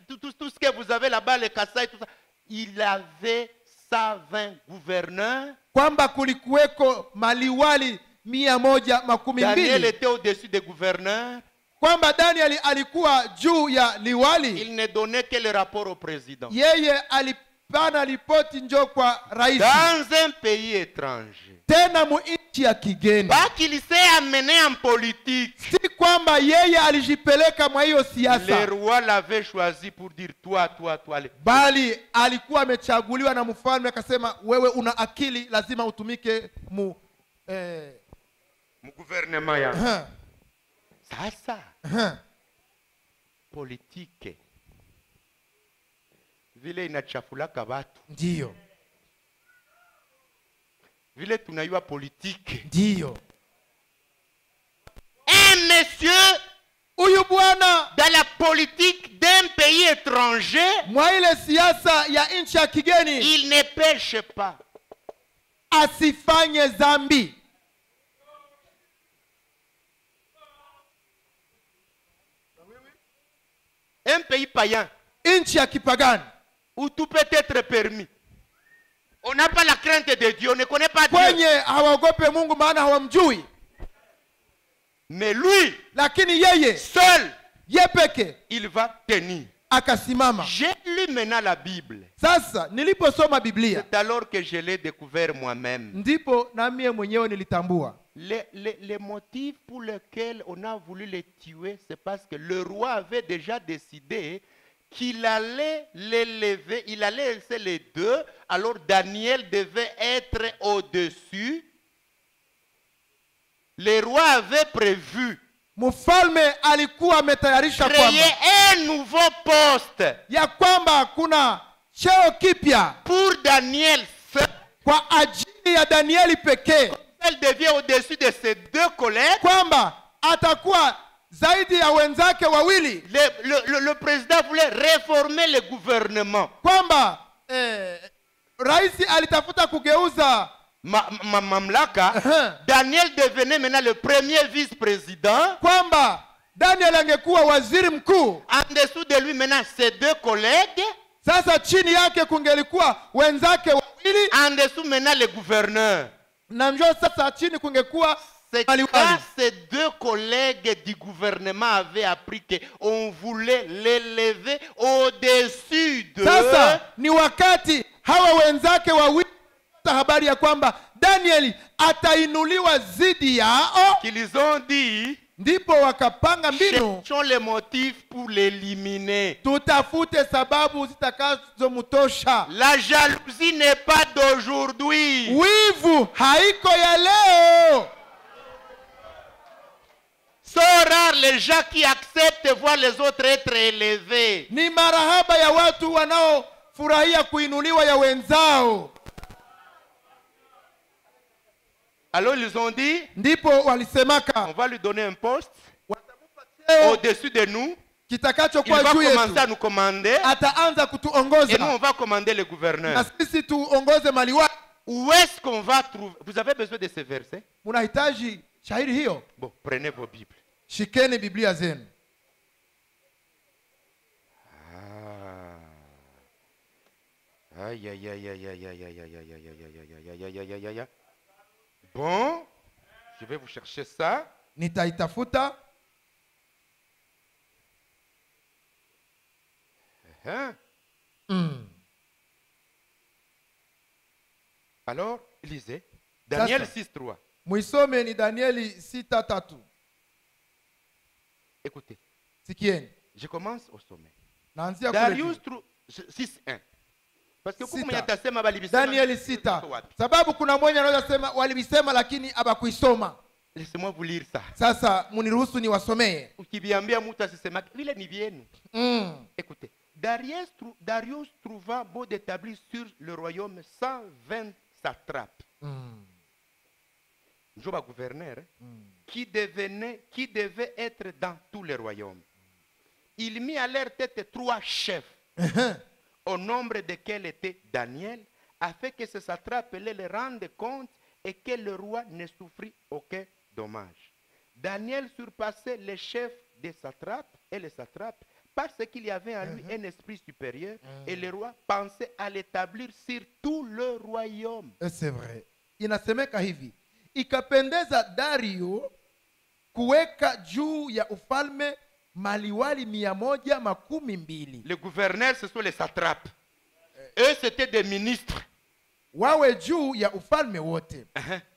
tout ce que vous avez là-bas, les Kassai, tout ça. Il avait 120 gouverneurs. Kwamba kulikuweko maliwali 112. Daniel était au-dessus des gouverneurs. Kwamba Daniel alikuwa juu ya liwali. Il ne donnait que le rapport au président. Yeye alipana ripoti njoo kwa rais. Dans un pays étranger. Tena muinchi ya kigeni. Pas qu'il s'est amené en politique. Si kwamba yeye alijipeleka mwa hiyo siasa. Le roi l'avait choisi pour dire toi. Bali alikuwa amechaguliwa na mfalme akasema wewe una akili, lazima utumike mu gouvernement ya. Sasa politique vile inachafulaka watu. Ndio. Vile tunayua politique. Ndio. Un monsieur huyu bwana dans la politique d'un pays étranger, mwa ile siasa ya nchi ya kigeni, il ne pêche pas. Asifanye zambi. Un pays païen, nchi ya kipagani, où tout peut être permis. On n'a pas la crainte de Dieu, on ne connaît pas Dieu. Kwenye hawaogope Mungu maana hawamjui. Mais lui, lakini yeye seul, yepeke, il va tenir. Akasimama. J'ai lu maintenant la Bible. Sasa niliposoma Biblia, c'est alors que je l'ai découvert moi-même. Ndipo na mie mwenyewe nilitambua. Les motifs pour lesquels on a voulu les tuer, c'est parce que le roi avait déjà décidé qu'il allait les lever, il allait laisser les 2, alors Daniel devait être au-dessus. Le roi avait prévu mfalme alikuwa ametayarisha créer un nouveau poste ya kwamba kuna cheo kipya pour Daniel kwa ajili ya Danieli pekee. Elle devient au-dessus de ses 2 collègues. Kwamba atakuwa zaidi ya wenzake wawili. Le président voulait réformer le gouvernement. Kwamba rais alitafuta kugeuza mamlaka, Daniel devenait maintenant le premier vice-président. kwamba Daniel angekuwa waziri mkuu. En dessous de lui maintenant ses deux collègues. Sasa chini yake kungelikuwa wenzake wawili. En dessous maintenant le gouverneur. Na njoo sasa chini kungekuwa maliwali. Ces deux collègues du gouvernement avaient appris qu'on voulait l'élever au-dessus de... Sasa ni wakati hawa wenzake wawili habari ya kwamba Danieli atainuliwa zidi yao, qu'ils ont dit, ndipo wakapanga mbinu, cherchons les motifs pour l'éliminer. Tutafute sababu zitakazomtosha. La jalousie n'est pas d'aujourd'hui. Wivu haiko ya leo. Sont rares les gens qui acceptent de voir les autres être élevés. Ni marahaba ya watu wanaofurahia kuinuliwa ya wenzao. Alors ils ont dit, ndipo walisemaka, on va lui donner un poste au-dessus de nous. Il va commencer à nous commander. Ataanza kutuongoza. Et nous on va commander le gouverneur. Na sisi tuongoze maliwali. Où est-ce qu'on va trouver? Vous avez besoin de ces versets? Munahitaji shahiri hiyo? Bon, prenez vos Bibles. Shikeni Biblia zenu. Aïe, aïe, aïe, aïe, aïe, aïe, aïe, aïe, aïe, aïe, aïe, aïe, aïe, aïe, aïe. Bon, je vais vous chercher ça. Nitaitafuta. Alors, lisez. Daniel 6.3. Muisome ni Danieli 6:3. Écoutez. Sikieni. Je commence au sommet. Naanzia Darius 6.1. Parce que kuna mwenye atasema balibisema. Danieli 6. Sababu kuna mwenye anaweza sema walibisema lakini abakuisoma. Laissez-moi vous lire ça. Sasa muniruhusu niwasomee. Ukibiambia mtu asisema vile ni vyenu. Écoutez. Darius trouva beau d'établir sur le royaume 120 satrapes. Joba gouverneur qui devait être dans tous les royaumes. Il mit à leur tête 3 chefs, au nombre desquels était Daniel, afin que ces satrapes les rendent compte et que le roi ne souffrit aucun dommage. Daniel surpassait les chefs des satrapes et les satrapes parce qu'il y avait en lui un esprit supérieur et le roi pensait à l'établir sur tout le royaume. C'est vrai. Inasemeka hivi. Ikapendeza Dario kuweka juu ya ufalme maliwali 112. Les gouverneurs, ce sont les satrapes. Eux, c'était des ministres. Wawe juu ya ufalme wote.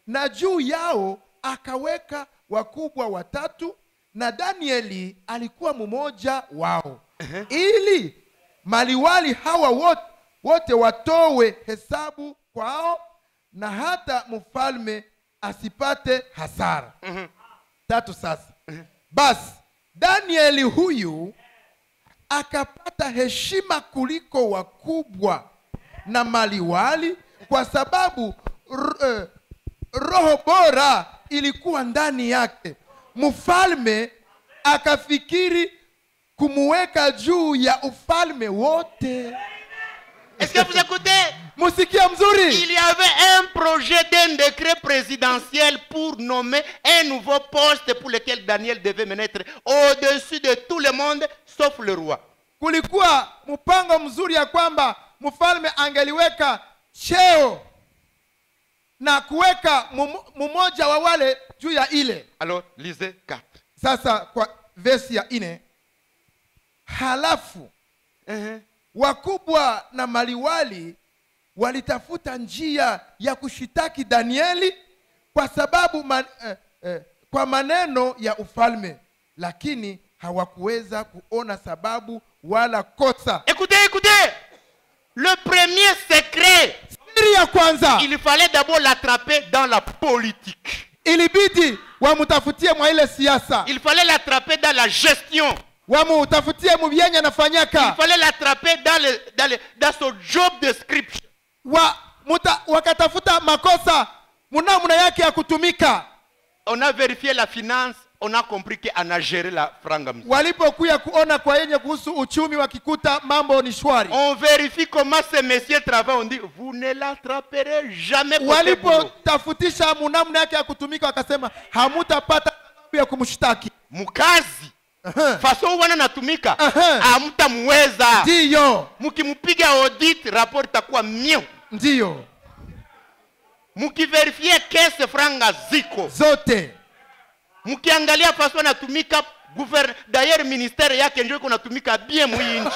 Na juu yao akaweka wakubwa 3 na Danieli alikuwa mmoja wao. Ili maliwali hawa wote watowe hesabu kwao na hata mfalme asipate hasara. 3 sasa. Basi Danieli huyu akapata heshima kuliko wakubwa na maliwali kwa sababu roho bora ilikuwa ndani yake. Mfalme akafikiri kumuweka juu ya ufalme wote. Est-ce que vous écoutez? Musikia mzuri. Il y avait un projet d'un décret présidentiel pour nommer un nouveau poste pour lequel Daniel devait être au-dessus de tout le monde sauf le roi. Kulikuwa mpango mzuri ya kwamba mfalme angeliweka cheo na kuweka mmoja wa wale juu ya ile. Alors lisez 4. Sasa kwa verse ya 4. Halafu wakubwa na maliwali walitafuta njia ya kushitaki Danieli kwa sababu kwa maneno ya ufalme, lakini hawakuweza kuona sababu wala kosa. Écoutez. Le premier secret, ya kwanza, il fallait d'abord l'attraper dans la politique. Ilibidi wamutafutie mwa ile siasa. Il fallait l'attraper dans la gestion. Wamutafutie mubyenye nafanyaka. Il fallait l'attraper dans son job description. Wakatafuta makosa munamuna yake ya kutumika. On a vérifié la finance, on a compris qu'on a géré la franga mzuri. Walipokuya kuona kwa yenye kuhusu uchumi wakikuta mambo ni shwari. On vérifie comment ces messieurs travaillent. On dit, vous ne l'attraperez jamais. Walipotafutisha munamna yake ya kutumika wakasema hamutapata ya kumshtaki. Mukazi. Faso wana natumika. Hamutamuweza. Ndiyo. Mukimpiga audit, rapport itakuwa mieux. Ndiyo. Mukiverifie kese franga ziko. Zote. Mukiangalia faso natumika. D'ailleurs ministère yake ndio iko natumika bien mwinchi.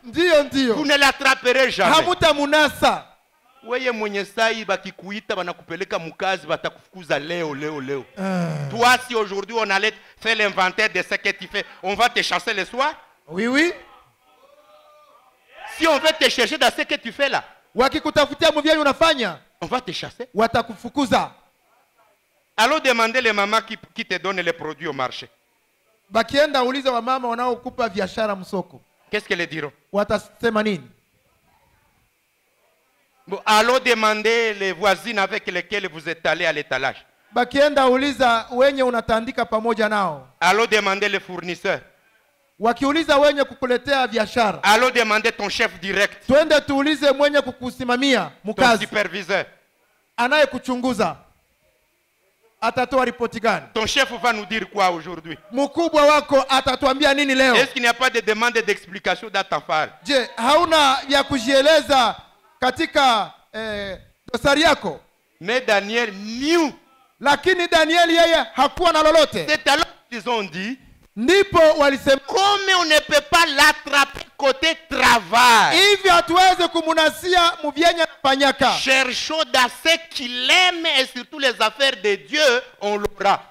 Ndiyo ndiyo. Vous ne l'attraperez jamais. Hamutamunasa. Weye mwenye sai bakikuita banakupeleka mukazi batakufukuza leo. Toi si aujourd'hui on allait faire l'inventaire de ce que tu fais, on va te chasser le soir? Oui. Si on veut te chercher dans ce que tu fais là, wakikutafutia mvyenye unafanya, on va te chasser. Watakufukuza. Allons demander les mamans qui te donnent les produits au marché. Bakienda uliza wa mama wanaokupa biashara msoko. Qu'est-ce qu'elles diront? Watasema nini? Bon, allons demander les voisines avec lesquelles vous êtes allés à l'étalage. Bakienda uliza wenye unatandika pamoja nao. Allons demander les fournisseurs. Wakiuliza wenye kukuletea biashara. Allons demander ton chef direct. Twende tuulize mwenye kukusimamia mkazi. Ton superviseur. Anayekuchunguza. Atatoa ripoti gani? Ton chef va nous dire quoi aujourd'hui? Mkubwa wako atatuambia nini leo? Est-ce qu'il n'y a pas de demande d'explication dans ta file? Je, hauna ya kujieleza katika dosari yako? Mais Daniel knew. Lakini Daniel yeye hakuwa na lolote. C'est alors qu'ils ont dit, ndipo walisema, comme on ne peut pas l'attraper côté travail, hivi hatuweze kumunasia muvyenye panyaka. Cherchons dans ce qu'il aime et surtout les affaires de Dieu, on l'aura.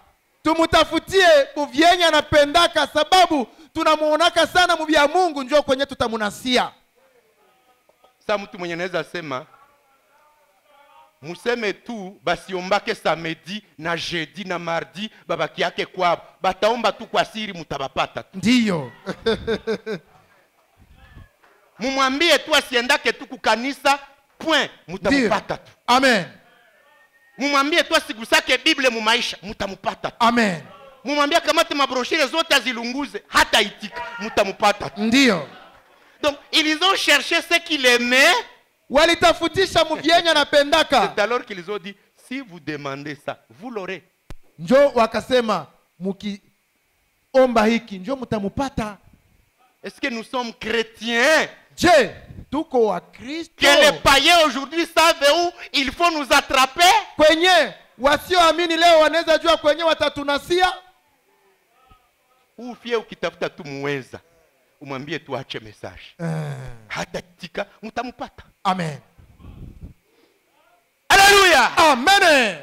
Tumutafutie muvyenye anapendaka, sababu tunamuonaka sana muvya Mungu, njoo kwenye tutamunasia. Sa mtu mwenye anaweza sema museme tu basiombake samedi na jeudi na mardi babaki yake kwabo, bataomba tu kwa siri mutabapata. Ndiyo. Mumwambie tu asiendake tu kukanisa, point, mutamupata tu. Amen. Mumwambie tu asigusake Biblia mu maisha, mutamupata tu. Amen. Mumwambie kamati mabroshire zote azilunguze, hata itika, mutamupata tu. Ndiyo. Donc ils ont cherché ce qu'il aimait. Walitafutisha muvyenye anapendaka. C'est alors qu'ils ont dit, si vous demandez ça, vous l'aurez. Njoo wakasema mukiomba hiki njoo mutamupata. Est-ce que nous sommes chrétiens? Je, tuko wa Kristo. Que les païens aujourd'hui savent où il faut nous attraper? Kwenye wasioamini leo wanaweza jua kwenye watatunasia. Ufie ukitafuta tu muweza, umwambie tu ache message. Hata tika mutamupata. Amen. Alléluia. Amen.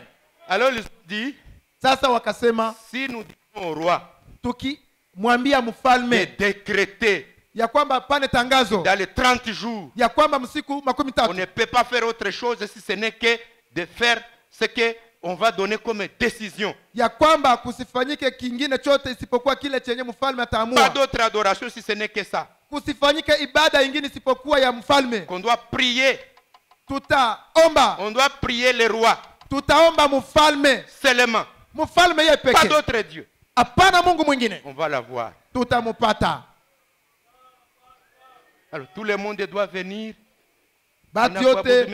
Alors ils ont dit, sasa wakasema, si nous disons au roi, tukimwambia mfalme de décréter ya kwamba pane tangazo dans les 30 jours, ya kwamba msiku 13, on ne peut pas faire autre chose si ce n'est que de faire ce que on va donner comme décision. Ya kwamba kusifanyike kingine chote isipokuwa kile chenye mfalme ataamua. Pas d'autre adoration si ce n'est que ça. Kusifanyike ibada nyingine isipokuwa ya mfalme. Qu'on doit prier. Tutaomba. On doit prier le roi. Tutaomba mfalme. Seulement. Mfalme yeye pekee. Pas d'autre Dieu. Hapana Mungu mwingine. On va l'avoir. Tutamupata. Alors tout le monde doit venir. Batu yote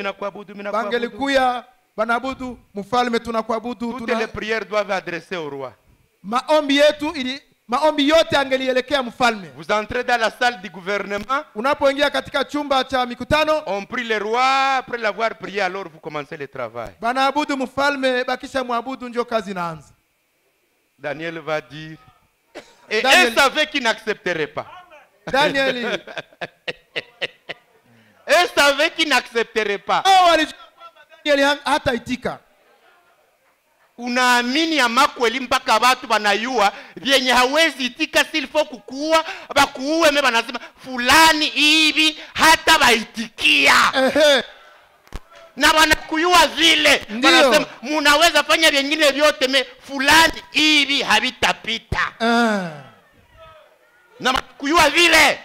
bangelikuya banabudu mfalme, tunakuabudu. Toutes les prières doivent adresser au roi. Maombi yetu ili maombi yote angelielekea mfalme. Vous entrez dans la salle du gouvernement. Unapoingia katika chumba cha mikutano, on prie le roi, après l'avoir prié alors vous commencez le travail. Banaabudu mfalme, bakisha muabudu ndio kazi inaanza. Daniel va dire, et il savait qu'il n'accepterait pas. Daniel il savait qu'il n'accepterait pas. Daniel hata itika. Unaamini ya makweli mpaka watu banayua vyenye hawezi itika, silfo kukuwa bakuue, me banasema fulani hivi hata baitikia. Na wanakuyua vile banasema munaweza fanya vingine vyote, me fulani hivi habitapita. Na wanakuyua vile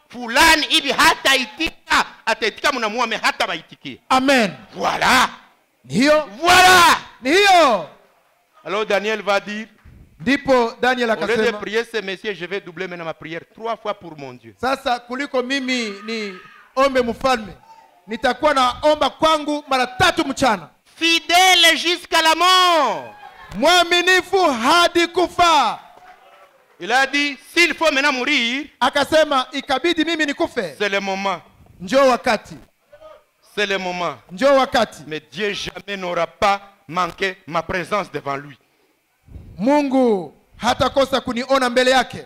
fulani hivi hata itika, ataitika mnamuua, me hata baitikia. Amen. Voilà. Ndio. Voilà. Ndio. Alors Daniel va dire, Ndipo Daniel Au lieu de akasema, prier ce messieurs, je vais doubler maintenant ma prière 3 fois pour mon Dieu. sasa kuliko mimi ni ombe mfalme, nitakuwa naomba kwangu mara 3 mchana. Fidèle jusqu'à la mort. Mwaminifu hadi kufa. Il a dit, s'il faut maintenant mourir, Akasema ikabidi mimi nikufe, c'est le moment. njoo wakati, C'est le moment. njoo wakati. Mais Dieu jamais n'aura pas manqué ma présence devant lui. Mungu hatakosa kuniona mbele yake.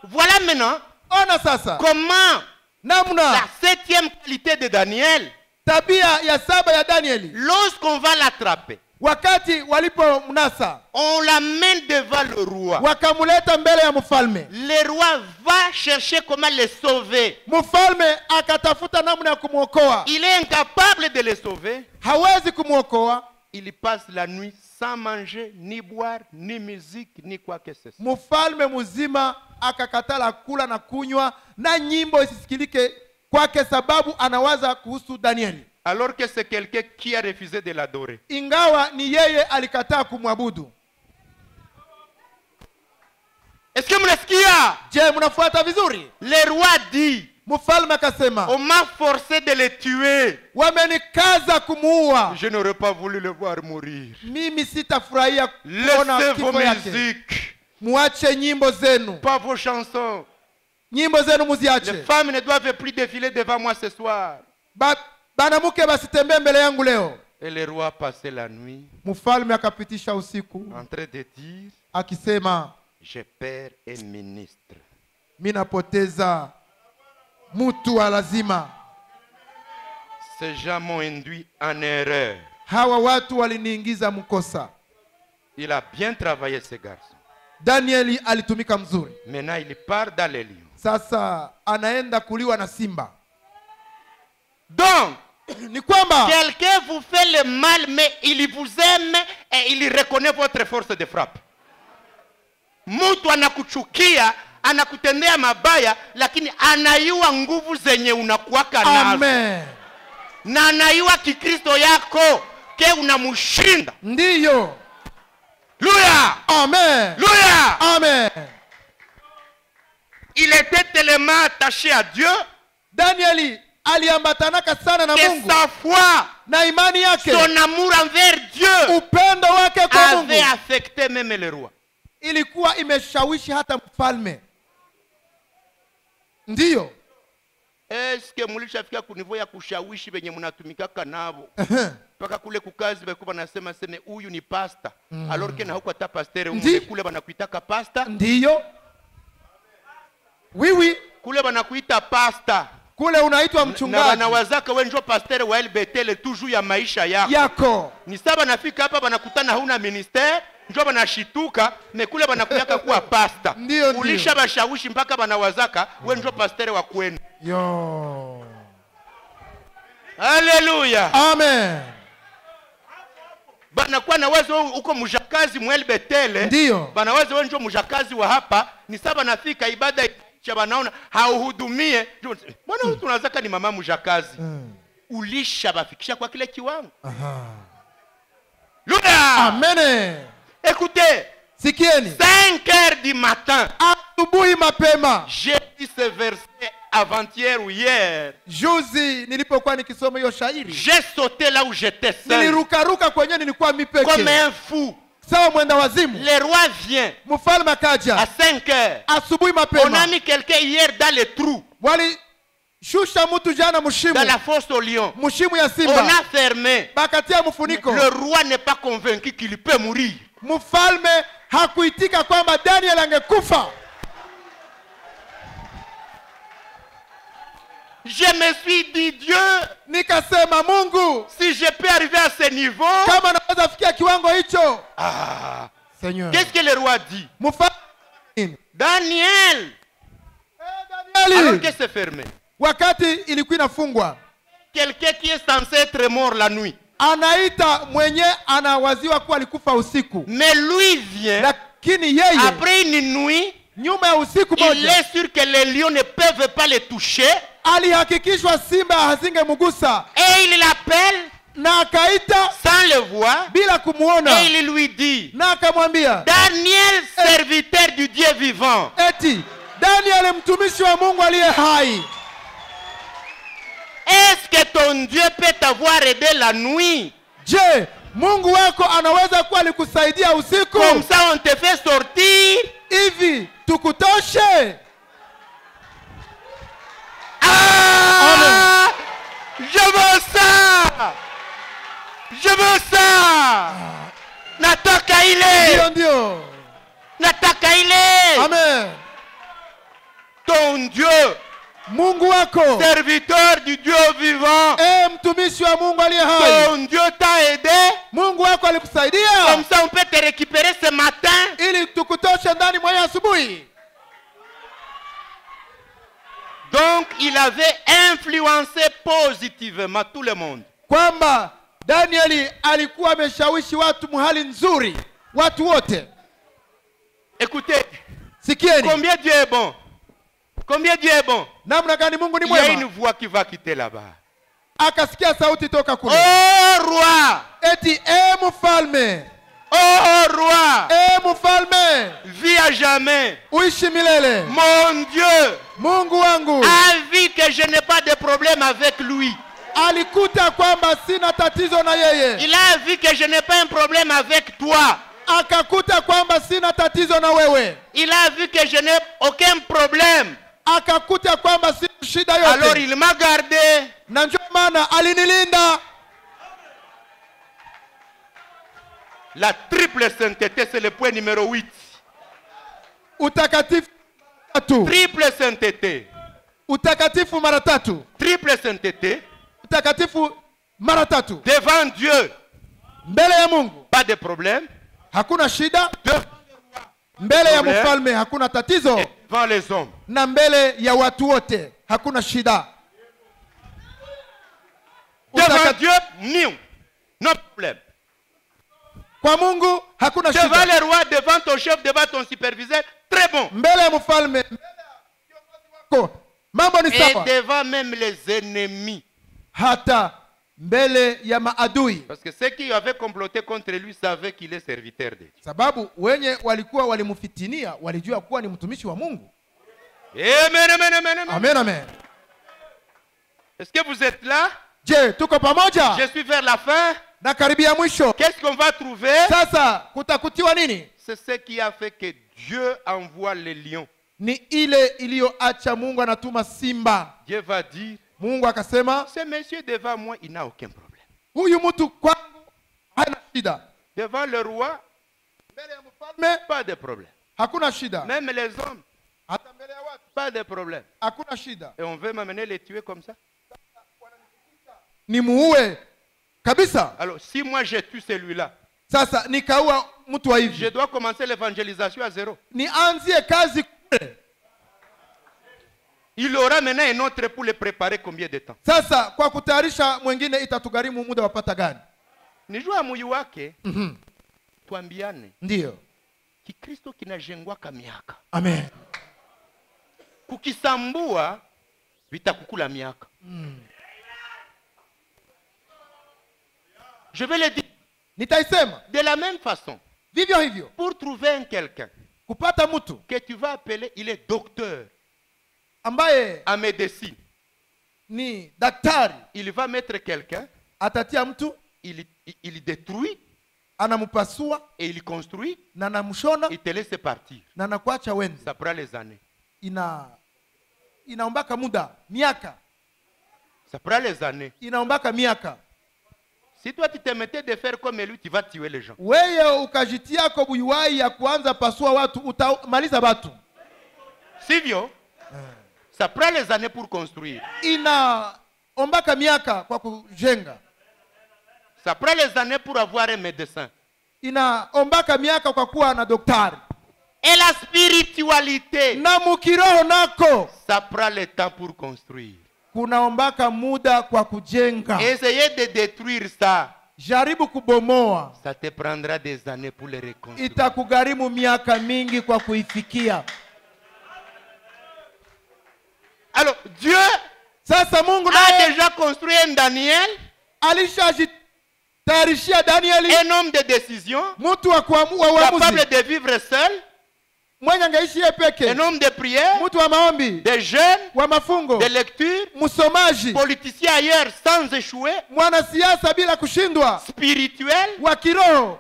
Voilà maintenant Ona sasa comment namna la 7e qualité de Daniel, tabia ya 7 ya Danieli. lorsqu'on va l'attraper, Wakati walipomnasa on l'amène devant le roi. wakamuleta mbele ya mfalme, Le roi va chercher comment le sauver. mfalme akatafuta namna ya kumwokoa. Il est incapable de le sauver. Hawezi kumwokoa. Il passe la nuit sans manger, ni boire, ni musique, ni quoi que ce soit. Mfalme mzima akakatala kula na kunywa na nyimbo isisikilike kwake, sababu anawaza kuhusu Danieli, Alors que c'est quelqu'un qui a refusé de l'adorer. ingawa ni yeye alikataa kumwabudu. Est-ce que mnasikia? Je, mnafuata vizuri? Le roi dit, Mfalme akasema, on m'a forcé de le tuer. wamenikaza kumuua, Je n'aurais pas voulu le voir mourir. mimi sitafurahia kuona Laissez vos kifo yake. musiques, Muache nyimbo zenu, pas vos chansons. nyimbo zenu Les muziache. femmes ne doivent plus défiler devant moi ce soir. Banamuke basitembee mbele yangu leo. Et le roi passait la nuit Mfalme akapitisha usiku en train de dire, akisema, je perds un ministre. mimi napoteza mtu wa lazima. Ces gens m'ont induit en erreur. Hawa watu waliniingiza mkosa. Il a bien travaillé ce garçon. Danieli alitumika mzuri. Maintenant il part dans les lions. Sasa anaenda kuliwa na simba. Donc, Ni kwamba quelqu'un vous fait le mal, mais il vous aime et il reconnaît votre force de frappe. Mtu anakuchukia, anakutendea mabaya, lakini anaiwa nguvu zenye unakuwaka nazo. amen. Na anaiwa kikristo yako ke unamushinda. Ndiyo. Luya! Amen. Luya! Amen. Il était tellement attaché à Dieu Danieli aliambatanaka sana na que Mungu, sa foi, na imani yake, son amour envers Dieu upendo wake kwa Mungu avait affecté même le roi. ilikuwa imeshawishi hata mfalme. Ndiyo. Est-ce que mulishafika kunivo ya kushawishi venye mnatumikaka nabo? Paka kule kukazi bako banasema seme huyu ni pasta. Alors que na huko ata pasteur Ndi. kule banakuitaka pasta. Ndiyo. Wiwi, Kule banakuita pasta. kule unaitwa Na mchungaji banawazaka wewe ndio pasteur wa LBTL toujours ya maisha yako. yako. Ni saba nafika hapa banakutana hauna ministère, njoo banashituka, mekule banakuyaka kuwa pasta. Ndiyo, ndiyo. Ulisha bashawishi mpaka banawazaka wewe ndio pasteur wa kwenu. Yo. Haleluya. Amen. Banakuwa na wazo uko mjakazi mu LBTL. Ndiyo. Banawaza wewe ndio mjakazi wa hapa, ni saba nafika ibada cha banaona hauhudumie. Mbona huyu tunazaka ni mama mjakazi? Ulisha bafikisha kwa kile kiwango. Aha. Luya! Amen. Écoutez, Sikieni. 5 heures du matin, Asubuhi mapema. j'ai dit ce verset avant-hier ou hier. Juzi nilipokuwa nikisoma hiyo shairi, J'ai sauté là où j'étais seul, nilirukaruka kwenye nilikuwa comme mipeke, un fou. sawa mwenda wazimu. Le roi vient Mfalme à akaja 5 heures. asubuhi On a mapema. mis quelqu'un hier dans le trou, Walishusha mtu jana mshimu, dans la fosse au lion. mshimu ya On simba, a fermé. bakatia mfuniko. Le roi n'est pas convaincu qu'il peut mourir. Mfalme hakuitika kwamba Daniel angekufa. Je me suis dit, Dieu, Nikasema, Mungu, si je peux arriver à ce niveau, kama naweza fikia kiwango hicho. ah, Seigneur. qu'est-ce que le roi dit? Mfalme Daniel, alors Danieli, que c'est fermé. wakati ilikuwa inafungwa, Quelqu'un qui est censé être mort la nuit. anaita mwenye anawaziwa kuwa alikufa usiku, Mais lui vient, lakini yeye après une nuit, nyuma ya usiku il moja est sûr que les lions ne peuvent pas le toucher. alihakikishwa simba hazingemgusa, Et il l'appelle na akaita sans le voir, bila kumuona, et il lui dit, na akamwambia, Daniel, serviteur du Dieu vivant, eti Daniel mtumishi wa Mungu aliye hai, est-ce que ton Dieu peut t'avoir aidé la nuit? je, Mungu wako anaweza kuwa alikusaidia usiku Comme ça on te fait sortir? hivi tukutoshe? Ah! Je veux ça! Je veux ça! Nataka ile! Ndio. Nataka ile! Amen. Ton Dieu, Mungu wako, serviteur du Dieu vivant, mtumishi wa Mungu aliye hai, ton Dieu t'a aidé. Mungu wako alikusaidia Comme ça on peut te récupérer ce matin. ili tukutoshe ndani mwa asubuhi. Donc il avait influencé positivement tout le monde. Kwamba Danieli alikuwa ameshawishi watu mahali nzuri, watu wote. Écoutez, Sikieni combien Dieu est bon. Combien Dieu est bon. namna gani Mungu ni Il y a une mwema. voix qui va quitter là-bas. Akasikia sauti toka kule, Oh roi, eti mfalme, oh roi, mfalme, vis à jamais. uishi milele. Mon Dieu Mungu wangu a vu que je n'ai pas de problème avec lui. alikuta kwamba sina tatizo na yeye, Il a vu que je n'ai pas un problème avec toi. akakuta kwamba sina tatizo na wewe, Il a vu que je n'ai aucun problème. akakuta kwamba sina shida Alors yote, il m'a gardé. na ndio maana alinilinda. La triple sainteté, c'est le point numéro 8. Utakatifu tatu, Triple sainteté. utakatifu mara tatu, Triple sainteté. utakatifu mara tatu. Devant Dieu, Mbele ya Mungu pas de problème. hakuna shida, Devant mbele ya Problème. mfalme hakuna tatizo, les hommes. na mbele ya watu wote hakuna shida. Devant Dieu, non. No problème. Kwa Mungu hakuna Devant shida. les rois, devant ton chef, devant ton superviseur, très bon. Mbele ya mfalme, mbele ya kiongozi wako mambo ni Et sawa, devant même les ennemis. hata mbele ya maadui, Parce que ceux qui avaient comploté contre lui savaient qu'il est serviteur de Dieu. sababu wenye walikuwa walimfitinia walijua kuwa ni mtumishi wa Mungu. Amen, amen, amen, amen. Amen, amen. Est-ce que vous êtes là? Je, tuko pamoja? Je suis vers la fin. Na karibia mwisho. Qu'est-ce qu'on va trouver? Sasa kutakutiwa nini? C'est ce qui a fait que Dieu envoie les lions. Ni ile iliyoacha Mungu anatuma simba. Dieu va dire, Mungu akasema, ce monsieur devant moi, il n'a aucun problème. huyu mtu kwangu hana shida. Devant le roi, Mbele ya mfalme pas de problème. hakuna shida. Même les hommes, Hata mbele ya watu pas de problème. hakuna shida. Et on veut m'amener les tuer comme ça? Ni muue kabisa. Alors, si moi je tue celui-là, Sasa nikaua mtu wa je hivi, dois commencer l'évangélisation à zéro. nianzie kazi kule. Il aura maintenant un autre pour le préparer combien de temps? Sasa kwa kutayarisha mwingine itatugharimu muda wapata gani? Nijua muyu wake, tuambiane, Ndiyo. Kikristo kinajengwaka miaka. Amen. Kukisambua, vitakukula miaka. Je vais le dire Nitaisema de la même façon. vivyo hivyo, Pour trouver un quelqu'un kupata mtu que tu vas appeler, il est docteur ambaye en médecine. ni daktari, Il va mettre quelqu'un, atatia mtu, il détruit anampasua et il construit, na anamshona il te laisse partir. na anakuacha wende. Ça prend les années. Inaombaka muda miaka, Ça prend les années. inaombaka miaka. Si toi tu te mettais de faire comme lui, tu vas tuer les gens. Wewe ukajitiako buiwai ya kuanza pasua watu, utamaliza watu. Sivyo? Ça prend les années pour construire. Inaombaka miaka kwa kujenga, Ça prend les années pour avoir un médecin. inaombaka miaka kwa kuwa na daktari. Et la spiritualité, Na mukiroho nako ça prend le temps pour construire. kunaombaka muda kwa kujenga. Essayez de détruire ça. Jaribu kubomoa, Ça te prendra des années pour le reconstruire. itakugharimu miaka mingi kwa kuifikia. Alors, Dieu Sasa Mungu a naye déjà construit un Daniel tayarishia Danieli un homme de décision, mtu wa capable uamuzi, de vivre seul, mwenye angeishi yeye peke, un homme de prière, mtu wa maombi, de jeûne, wa mafungo, de lecture, msomaji, politicien ailleurs sans échouer, mwanasiasa bila kushindwa, spirituel, wa kiroho,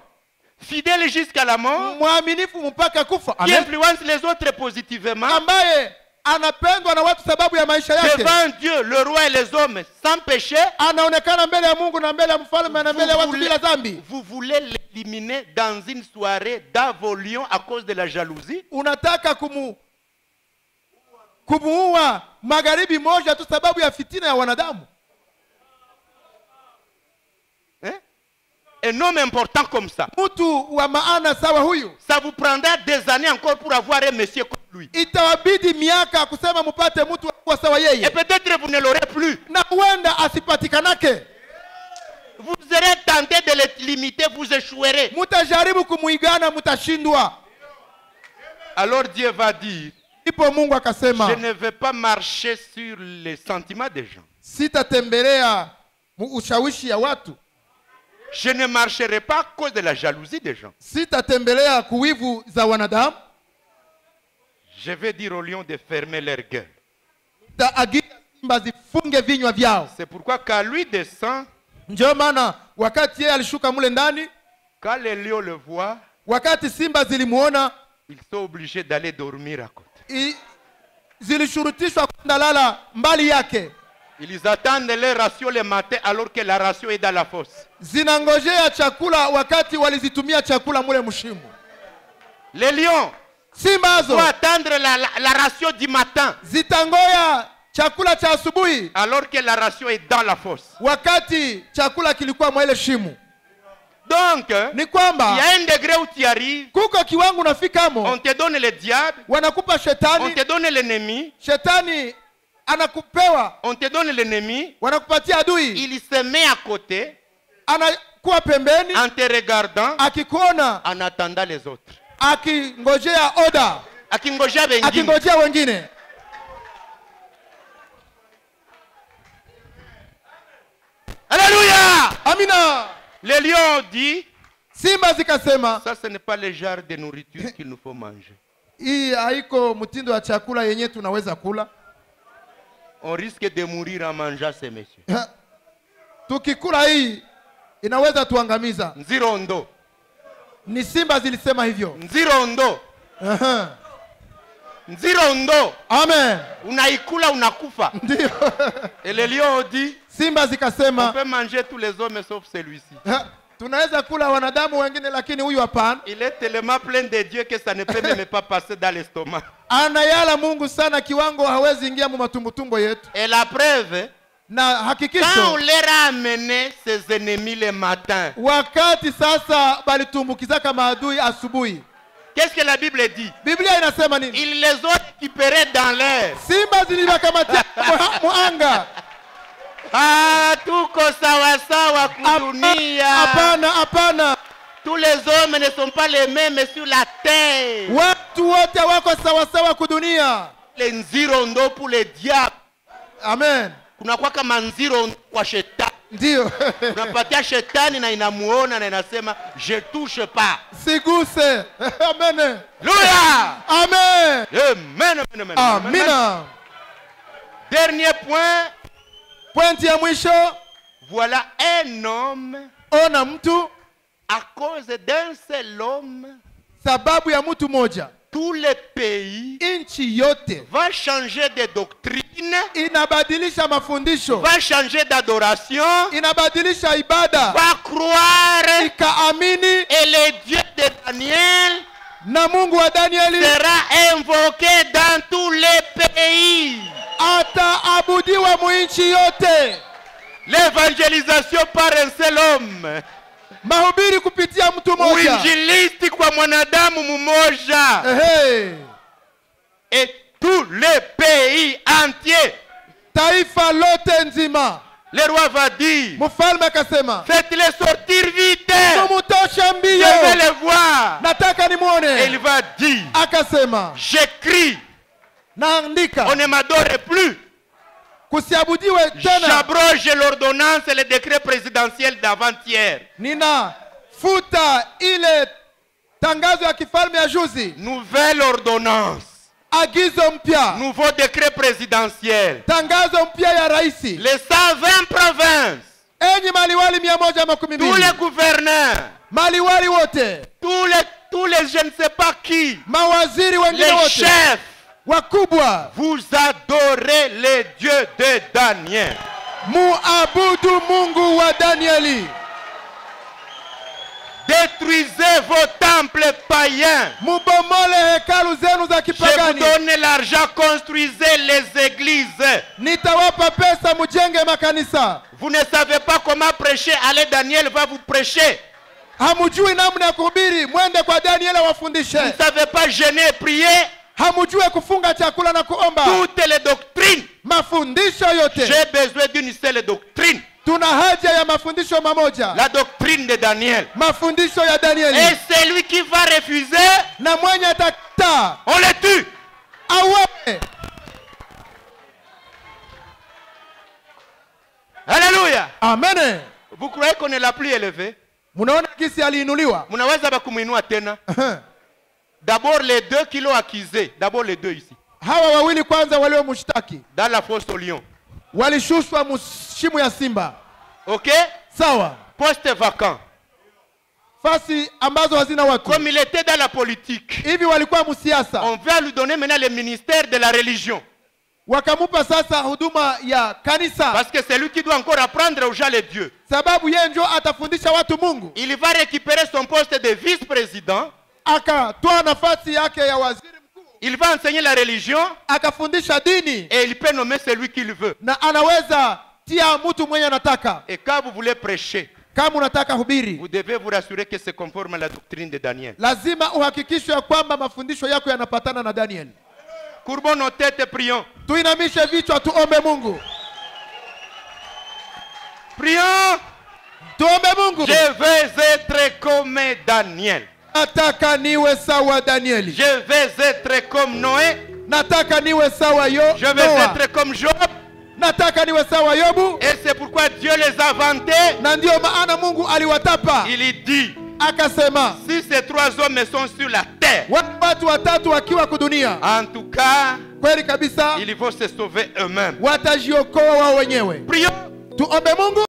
fidèle jusqu'à la mort, mwaminifu mpaka kufa, qui influence les autres positivement, ambaye anapendwa na watu sababu ya maisha yake, devant Dieu, le roi et les hommes, sans péché. anaonekana mbele ya Mungu na mbele ya mfalme na mbele ya watu bila dhambi. Vous voulez l'éliminer dans une soirée d'avolion à cause de la jalousie? Unataka kumuua magharibi moja tu sababu ya fitina ya wanadamu. Hein? Un homme important comme ça, Mtu wa maana sawa huyu, ça vous prendra des années encore pour avoir un monsieur comme lui. itawabidi miaka kusema mupate mtu wa sawa Et yeye, peut-être vous ne l'aurez plus. na huenda asipatikanake. Vous serez tenté de le limiter, vous échouerez. Mutajaribu kumuigana, mutashindwa. Alors Dieu va dire, Ipo Mungu akasema, je ne vais pas marcher sur les sentiments des gens. sitatembelea ushawishi ya watu, Je ne marcherai pas à cause de la jalousie des gens. sitatembelea kuwivu za wanadamu. Je vais dire aux lions de fermer leur gueule. Taagiza simba zifunge vinywa vyao. C'est pourquoi quand lui descend, Ndio maana wakati yeye alishuka mule ndani, quand les lions le voient, wakati simba zilimuona, ils sont obligés d'aller dormir à côté. zilishurutishwa kwenda lala mbali yake. Ils attendent leur ration le matin alors que la ration est dans la fosse. Zinangojea chakula wakati walizitumia chakula mule mshimu. Les lions Simba doivent hazo attendre la ration du matin zitangoya chakula cha asubuhi alors que la ration est dans la fosse. wakati chakula kilikuwa mwa ile shimu. Donc, Ni il y kwamba a un degré où tu arrives, kuko kiwango on unafikamo, te donne le diable, wanakupa on shetani, te donne l'ennemi, shetani anakupewa, on te donne l'ennemi, wanakupatia adui, il se met à côté anakuwa pembeni en te regardant, akikuona, en attendant les autres. akingojea oda, Akingojea wengine. akingojea wengine. Alléluia! Amina. Les lions ont dit, Simba zikasema, ça ce n'est pas le genre de nourriture qu'il nous faut manger. hii haiko mtindo wa chakula yenye tunaweza kula. On risque de mourir en mangeant ces messieurs. Tukikula hii inaweza tuangamiza. Nzirondo. Ni simba zilisema hivyo. Nzirondo. Aha. Nzirondo. Amen. Unaikula unakufa. Ndio. Et les lions ont dit, Simba on zikasema, peut manger tous les hommes sauf celui-ci. tunaweza kula wanadamu wengine lakini huyu hapana. Il est tellement plein de Dieu que ça ne peut même pas passer dans l'estomac. Anayala Mungu sana kiwango hawezi ingia mu matumbutumbo yetu. Et la preuve, Na quand on hakikisho leur a amené ses ennemis le matin, wakati sasa balitumbukizaka maadui asubuhi, qu'est-ce que la Bible dit? Biblia inasema nini? Ils les ont récupérés dans l'air. Simba ziliwakamatia muanga. Ah, tuko sawa sawa kudunia. Hapana, hapana. Tous les hommes ne sont pas les mêmes sur la terre. Watu wote wako sawa sawa kudunia. Les nzirondo pour les diables. Amen. Kunakuwa kama nzirondo kwa shetani. Ndio. Unapatia shetani na inamuona na inasema je touche pas. Siguse. Amen. Alléluia. Amen. Amen, amen, amen. Amina. Dernier point. Pointi ya mwisho, Voilà un homme, ona mtu, à cause d'un seul homme, sababu ya mtu moja, tout le pays inchi yote va changer de doctrine, inabadilisha mafundisho, va changer d'adoration, inabadilisha ibada, va croire ikaamini, et le Dieu de Daniel na Mungu wa Danieli sera invoqué dans tous les pays. ataabudiwa muinchi yote. L'évangélisation par un seul homme. Mahubiri kupitia mtu moja. Uinjilisti kwa mwanadamu mmoja. Ehe. Et tous les pays entiers. Taifa lote nzima. Le roi va dire, Mfalme akasema, faites-les sortir vite. mumutoshe mbio. Je vais les voir. Nataka Et nimuone. il va dire, Akasema, j'écris, naandika on ne m'adore plus. kusiabudiwe tena. J'abroge l'ordonnance et le décret présidentiel d'avant-hier. Ninafuta ile tangazo ya kifalme ya juzi. Nouvelle ordonnance. Agizo mpya. Nouveau décret présidentiel. Tangazo mpya ya raisi. Les 120 provinces. Enyi maliwali 112. Tous les gouverneurs. Maliwali wote. Tous les je ne sais pas qui. Mawaziri wengine Les wote. chefs. Wakubwa. Vous adorez les dieux de Daniel. Muabudu Mungu wa Danieli. Détruisez vos temples païens. Mubomole hekalu zenu za Je vous kipagani. donne l'argent, construisez les églises. Nitawapa pesa mujenge makanisa. Vous ne savez pas comment prêcher. Allez, Daniel va vous prêcher. Hamujui namna ya kuhubiri, mwende kwa Danieli wafundishe. Vous ne savez pas jeûner et prier. Hamujui kufunga chakula na kuomba. Toutes les doctrines. Mafundisho yote. J'ai besoin d'une seule doctrine. Tuna haja ya mafundisho mamoja. La doctrine de Daniel. Mafundisho ya Danieli. Et celui qui va refuser, na mwenye atakataa, on le tue. Awe. Alléluia. Amen. Vous croyez qu'on est la plus élevée? Munaona kisi aliinuliwa. Munaweza bakumuinua tena. D'abord les deux qui l'ont accusé. D'abord les deux ici. Hawa wawili kwanza waliomshtaki. Dans la fosse au lion. Walishushwa mshimu ya simba. Ok? Sawa. Poste vacant. Fasi ambazo hazina watu. Comme il était dans la politique. Hivi walikuwa msiasa. On va lui donner maintenant le ministère de la religion. Wakamupa sasa huduma ya kanisa. Parce que c'est lui qui doit encore apprendre aux gens les dieux. Sababu yeye ndio atafundisha watu Mungu. Il va récupérer son poste de vice-président. Akatoa nafasi yake ya waziri mkuu. Il va enseigner la religion. Akafundisha dini. Et il peut nommer celui qu'il veut. Na anaweza tia mtu mwenye anataka. Et quand vous voulez prêcher, kama unataka hubiri, vous devez vous rassurer que c'est conforme à la doctrine de Daniel. lazima uhakikishe ya kwamba mafundisho yako yanapatana na Daniel. Courbons nos têtes et prions. Tuinamishe vichwa tuombe Mungu. Prions. Tuombe Mungu. Je vais être comme Daniel. Nataka niwe sawa Danieli. Je vais être comme Noé. Nataka niwe sawa Je vais Noa. être comme Job. Nataka niwe sawa Yobu. Et c'est pourquoi Dieu les a vantés. Na ndio maana Mungu aliwatapa. Il dit, Akasema, si ces trois hommes sont sur la terre, watu watatu wakiwa kudunia, en tout cas, kweli kabisa ils vont se sauver eux-mêmes. watajiokoa wao wenyewe. Prions. Tuombe Mungu.